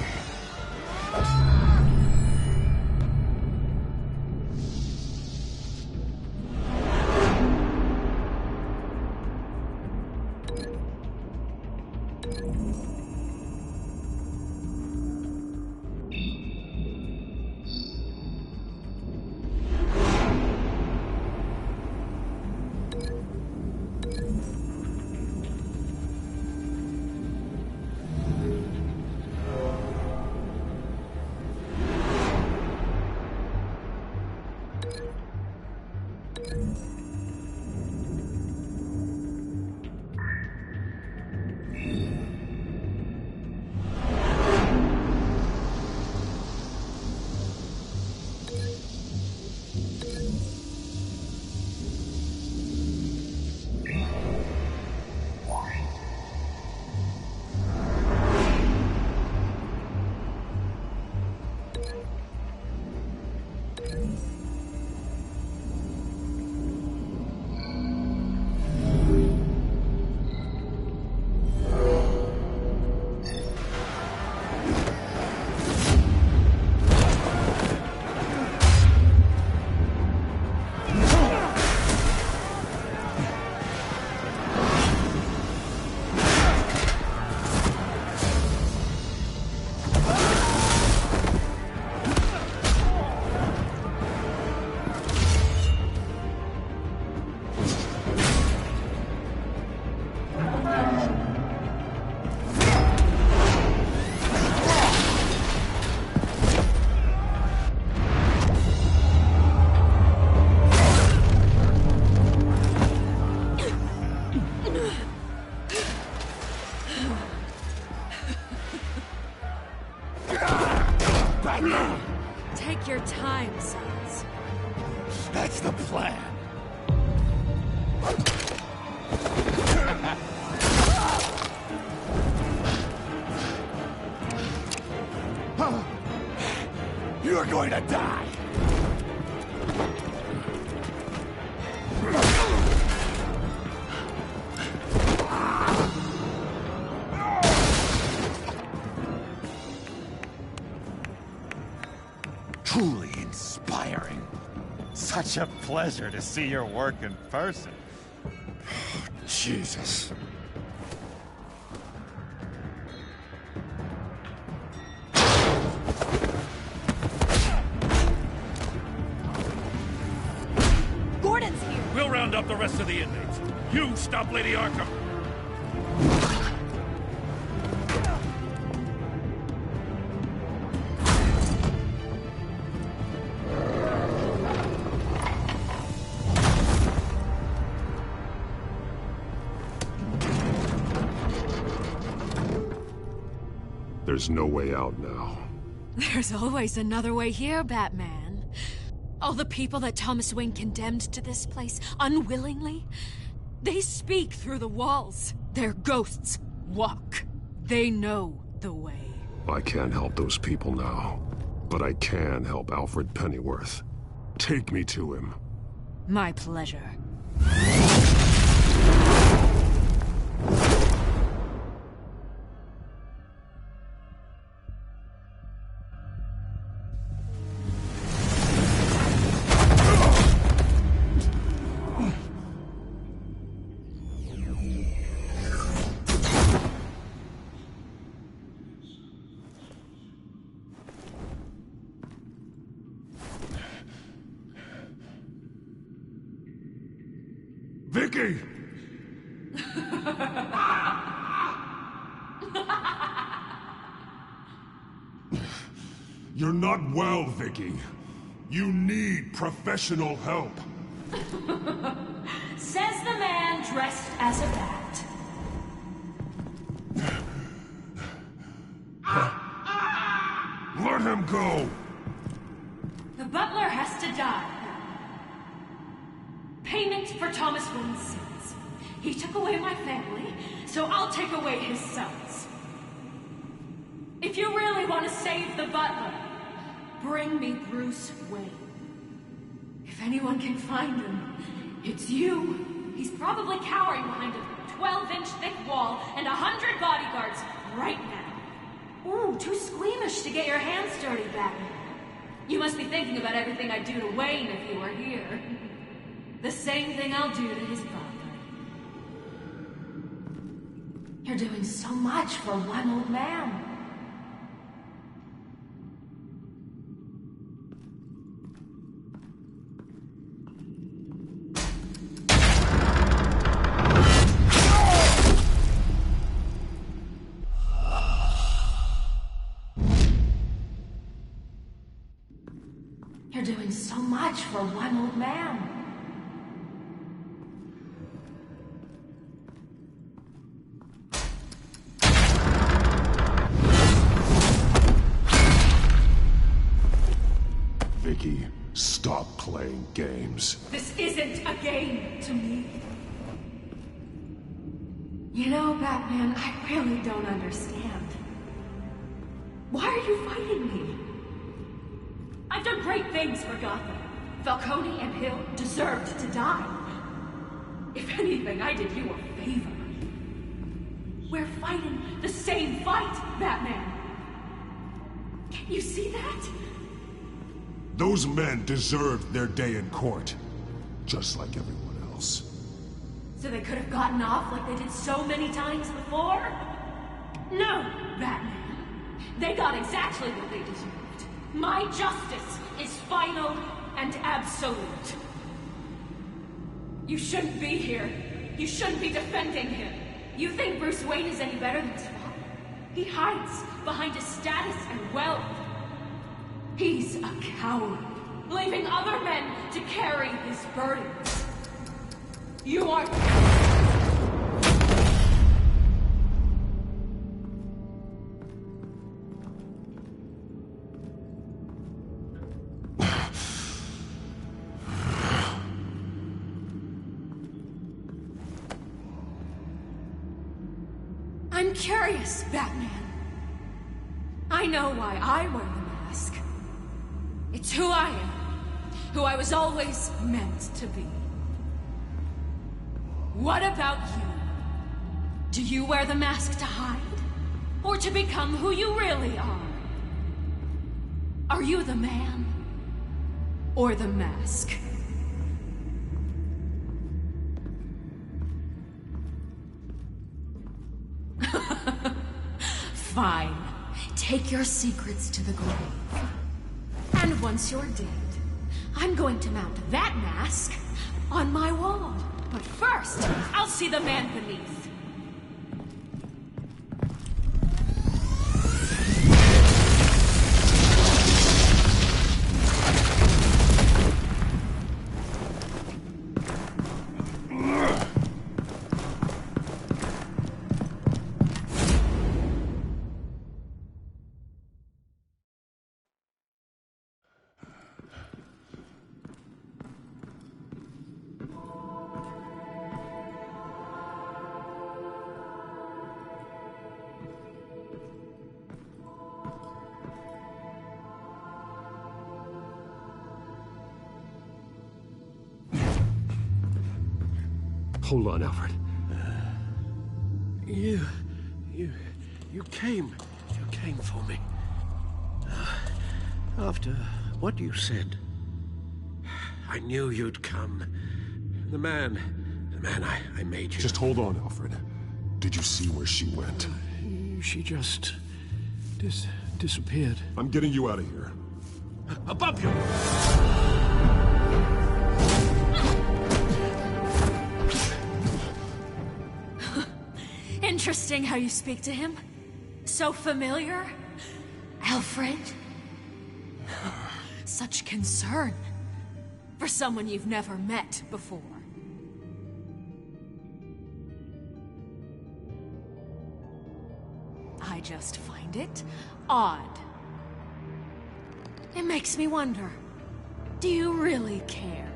Take your time, sons. That's the plan. You're going to die. Truly inspiring. Such a pleasure to see your work in person. Jesus. Gordon's here. We'll round up the rest of the inmates. You stop Lady Arkham. There's no way out now. There's always another way here, Batman. All the people that Thomas Wayne condemned to this place unwillingly, they speak through the walls. Their ghosts walk. They know the way. I can't help those people now, but I can help Alfred Pennyworth. Take me to him. My pleasure. Vicky! You're not well, Vicky. You need professional help. Says the man dressed as a bat. Let him go! The butler has to die. Payment for Thomas Wayne's sins. He took away my family, so I'll take away his sons. If you really want to save the butler, bring me Bruce Wayne. If anyone can find him, it's you. He's probably cowering behind a 12-inch thick wall and 100 bodyguards right now. Ooh, too squeamish to get your hands dirty, Batman. You must be thinking about everything I'd do to Wayne if you were here. The same thing I'll do to his butler. You're doing so much for one old man. You're doing so much for one old man. Vicky, stop playing games. This isn't a game to me. You know, Batman, I really don't understand. Why are you fighting me? I've done great things for Gotham. Falcone and Hill deserved to die. If anything, I did you a favor. We're fighting the same fight, Batman. Can't you see that? Those men deserved their day in court, just like everyone else. So they could have gotten off like they did so many times before? No, Batman. They got exactly what they deserved. My justice is final and absolute. You shouldn't be here. You shouldn't be defending him. You think Bruce Wayne is any better than his father? He hides behind his status and wealth. He's a coward, leaving other men to carry his burdens. You are... I'm curious, Batman. I know why I wear the mask. It's who I am. Who I was always meant to be. What about you? Do you wear the mask to hide? Or to become who you really are? Are you the man? Or the mask? Fine. Take your secrets to the grave. And once you're dead, I'm going to mount that mask on my wall. But first, I'll see the man beneath. Hold on, Alfred. You came for me. After what you said, I knew you'd come. The man I made you. Just hold on, Alfred. Did you see where she went? She just disappeared. I'm getting you out of here. Above you! Interesting how you speak to him. So familiar. Alfred. Such concern for someone you've never met before. I just find it odd. It makes me wonder, do you really care?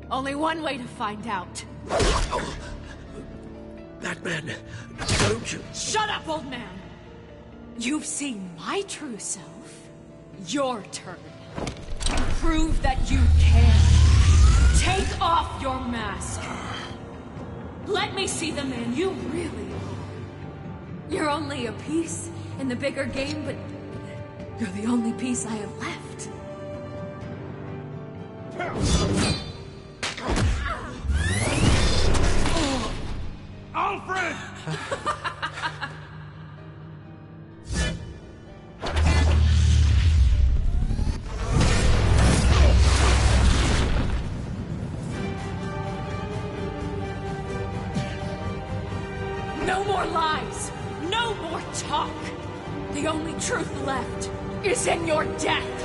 Only one way to find out. That man, don't you... Shut up, old man! You've seen my true self. Your turn. Prove that you care. Take off your mask. Let me see the man you really are. You're only a piece in the bigger game, but you're the only piece I have left. Alfred! No more lies! No more talk! The only truth left is in your death!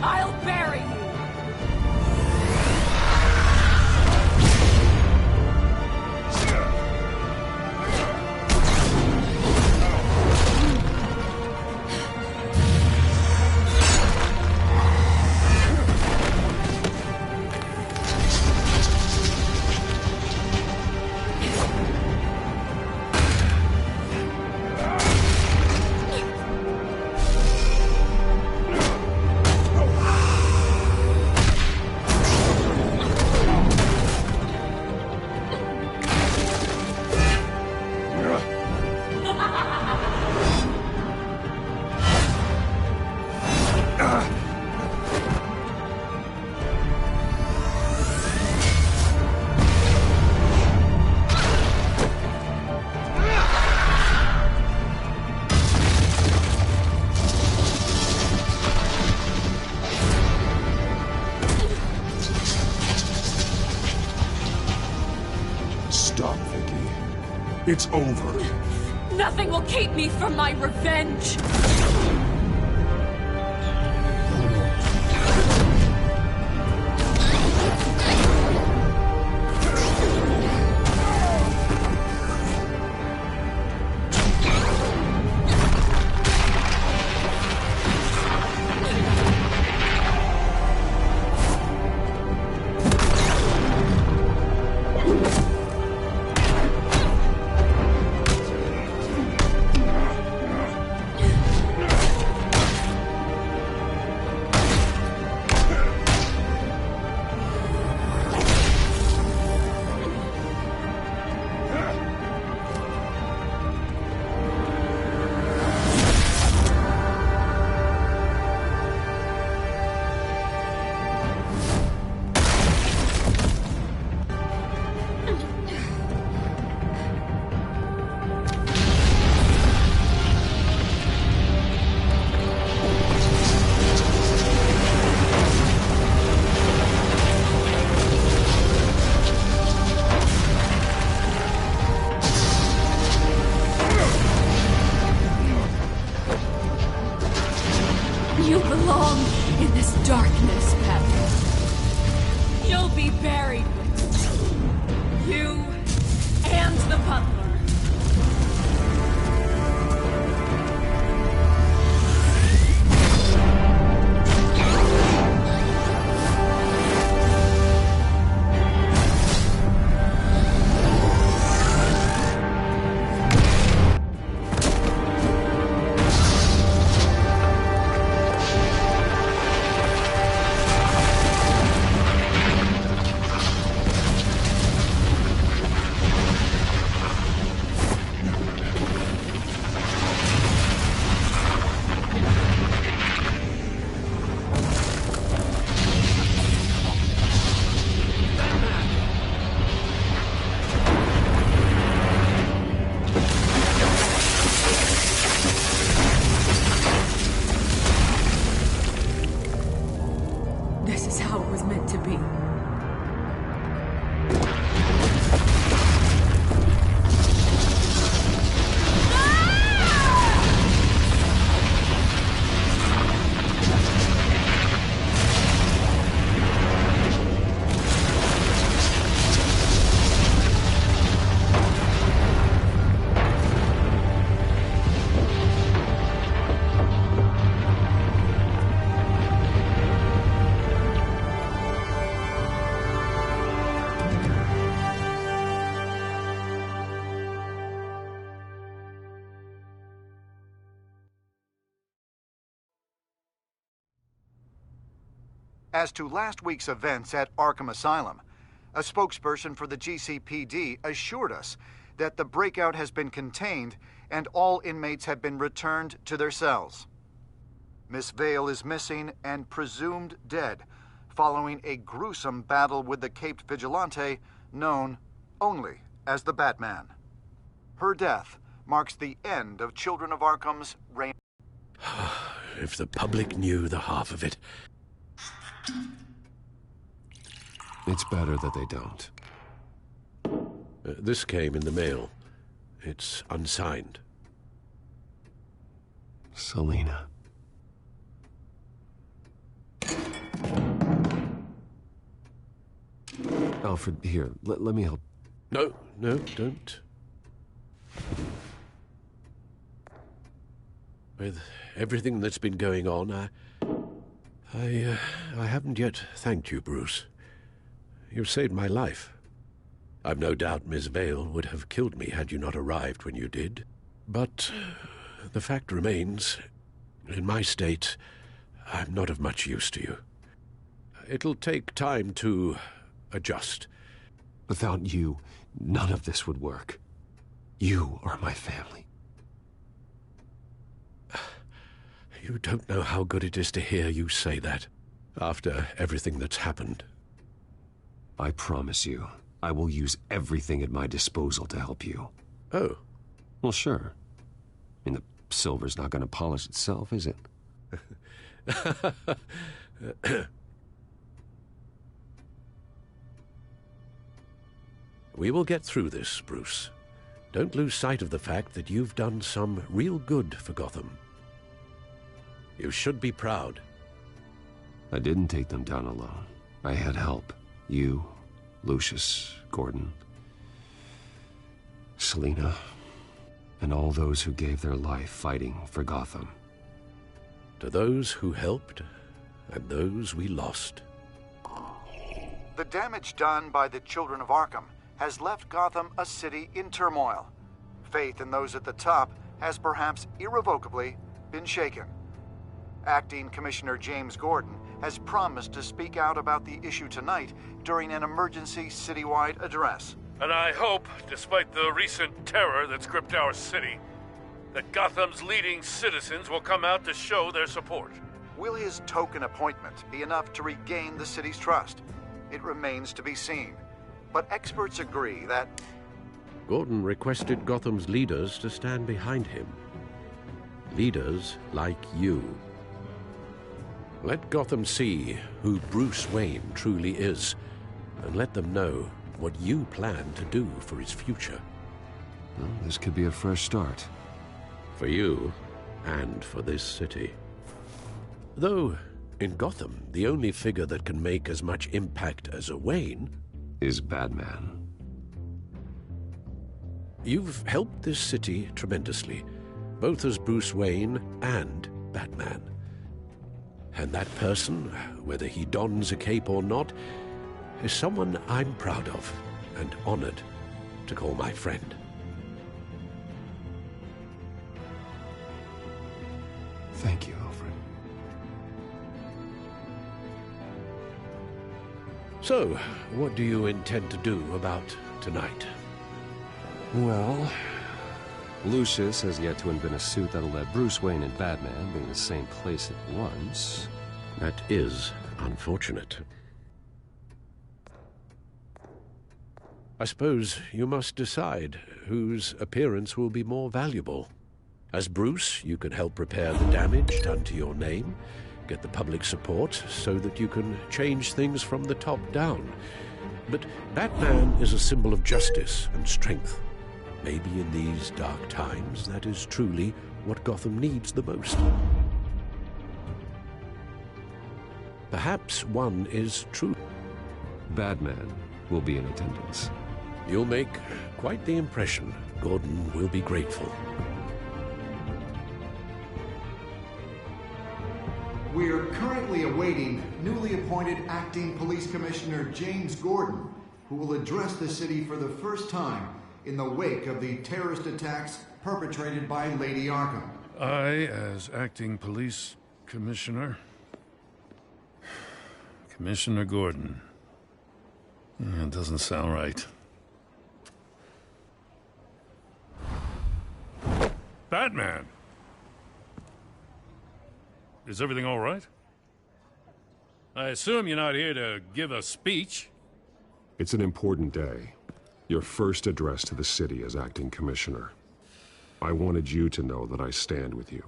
I'll bury you! Stop, Vicky. It's over. Nothing will keep me from my revenge! You belong in this darkness, Pep. You'll be buried with it. You and the butler. As to last week's events at Arkham Asylum, a spokesperson for the GCPD assured us that the breakout has been contained and all inmates have been returned to their cells. Miss Vale is missing and presumed dead following a gruesome battle with the caped vigilante known only as the Batman. Her death marks the end of Children of Arkham's reign. If the public knew the half of it. It's better that they don't. This came in the mail. It's unsigned. Selina. Alfred, here, let me help. No, don't. With everything that's been going on, I haven't yet thanked you, Bruce. You've saved my life. I've no doubt Miss Vale would have killed me had you not arrived when you did. But the fact remains, in my state, I'm not of much use to you. It'll take time to adjust. Without you, none of this would work. You are my family. You don't know how good it is to hear you say that, after everything that's happened. I promise you, I will use everything at my disposal to help you. Oh. Well, sure. I mean, the silver's not going to polish itself, is it? We will get through this, Bruce. Don't lose sight of the fact that you've done some real good for Gotham. You should be proud. I didn't take them down alone. I had help. You, Lucius, Gordon, Selina, and all those who gave their life fighting for Gotham. To those who helped, and those we lost. The damage done by the Children of Arkham has left Gotham a city in turmoil. Faith in those at the top has perhaps irrevocably been shaken. Acting Commissioner James Gordon has promised to speak out about the issue tonight during an emergency citywide address. And I hope, despite the recent terror that's gripped our city, that Gotham's leading citizens will come out to show their support. Will his token appointment be enough to regain the city's trust? It remains to be seen. But experts agree that... Gordon requested Gotham's leaders to stand behind him. Leaders like you. Let Gotham see who Bruce Wayne truly is, and let them know what you plan to do for his future. Well, this could be a fresh start. For you, and for this city. Though, in Gotham, the only figure that can make as much impact as a Wayne... is Batman. You've helped this city tremendously, both as Bruce Wayne and Batman. And that person, whether he dons a cape or not, is someone I'm proud of and honored to call my friend. Thank you, Alfred. So, what do you intend to do about tonight? Well, Lucius has yet to invent a suit that'll let Bruce Wayne and Batman be in the same place at once. That is unfortunate. I suppose you must decide whose appearance will be more valuable. As Bruce, you can help repair the damage done to your name, get the public support so that you can change things from the top down. But Batman is a symbol of justice and strength. Maybe in these dark times, that is truly what Gotham needs the most. Perhaps one is true. Batman will be in attendance. You'll make quite the impression. Gordon will be grateful. We are currently awaiting newly appointed Acting Police Commissioner James Gordon, who will address the city for the first time in the wake of the terrorist attacks perpetrated by Lady Arkham. I, as Acting Police Commissioner, Commissioner Gordon. Yeah, it doesn't sound right. Batman! Is everything all right? I assume you're not here to give a speech. It's an important day. Your first address to the city as acting commissioner. I wanted you to know that I stand with you.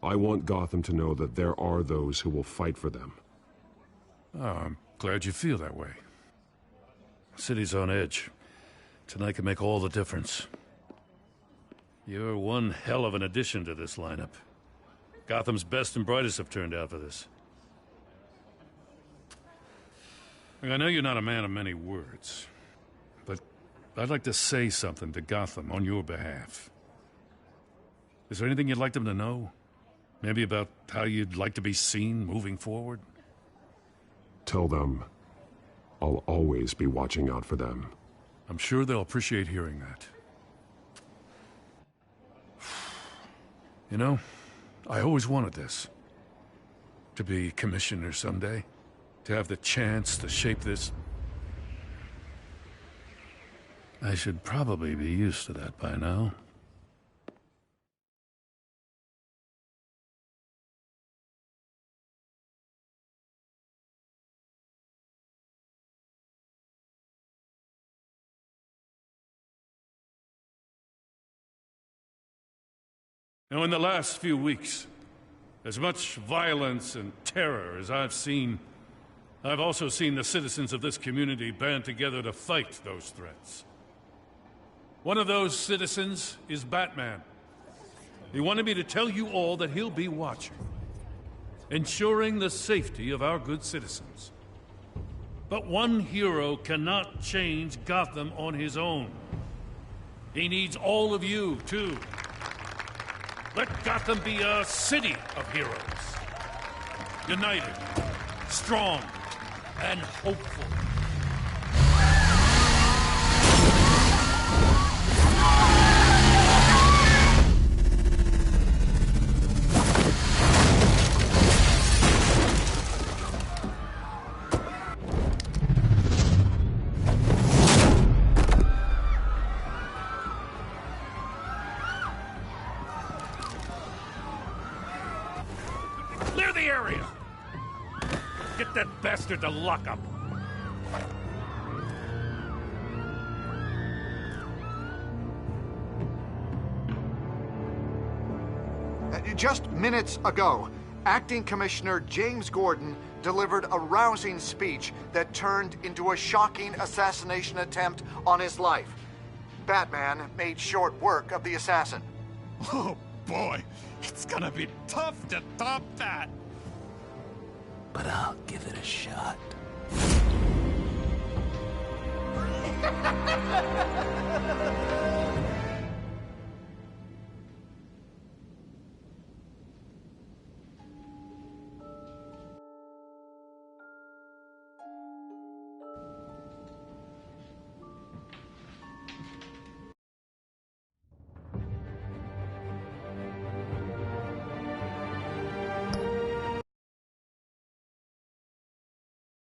I want Gotham to know that there are those who will fight for them. Oh, I'm glad you feel that way. The city's on edge. Tonight can make all the difference. You're one hell of an addition to this lineup. Gotham's best and brightest have turned out for this. I know you're not a man of many words, but I'd like to say something to Gotham on your behalf. Is there anything you'd like them to know? Maybe about how you'd like to be seen moving forward? Tell them I'll always be watching out for them. I'm sure they'll appreciate hearing that. You know, I always wanted this. To be commissioner someday. To have the chance to shape this. I should probably be used to that by now. Now, in the last few weeks, as much violence and terror as I've seen, I've also seen the citizens of this community band together to fight those threats. One of those citizens is Batman. He wanted me to tell you all that he'll be watching, ensuring the safety of our good citizens. But one hero cannot change Gotham on his own. He needs all of you, too. Let Gotham be a city of heroes. United, strong, and hopeful. Clear the area! Get that bastard to lock up! Just minutes ago, Acting Commissioner James Gordon delivered a rousing speech that turned into a shocking assassination attempt on his life. Batman made short work of the assassin. Oh boy, it's gonna be tough to top that. But I'll give it a shot.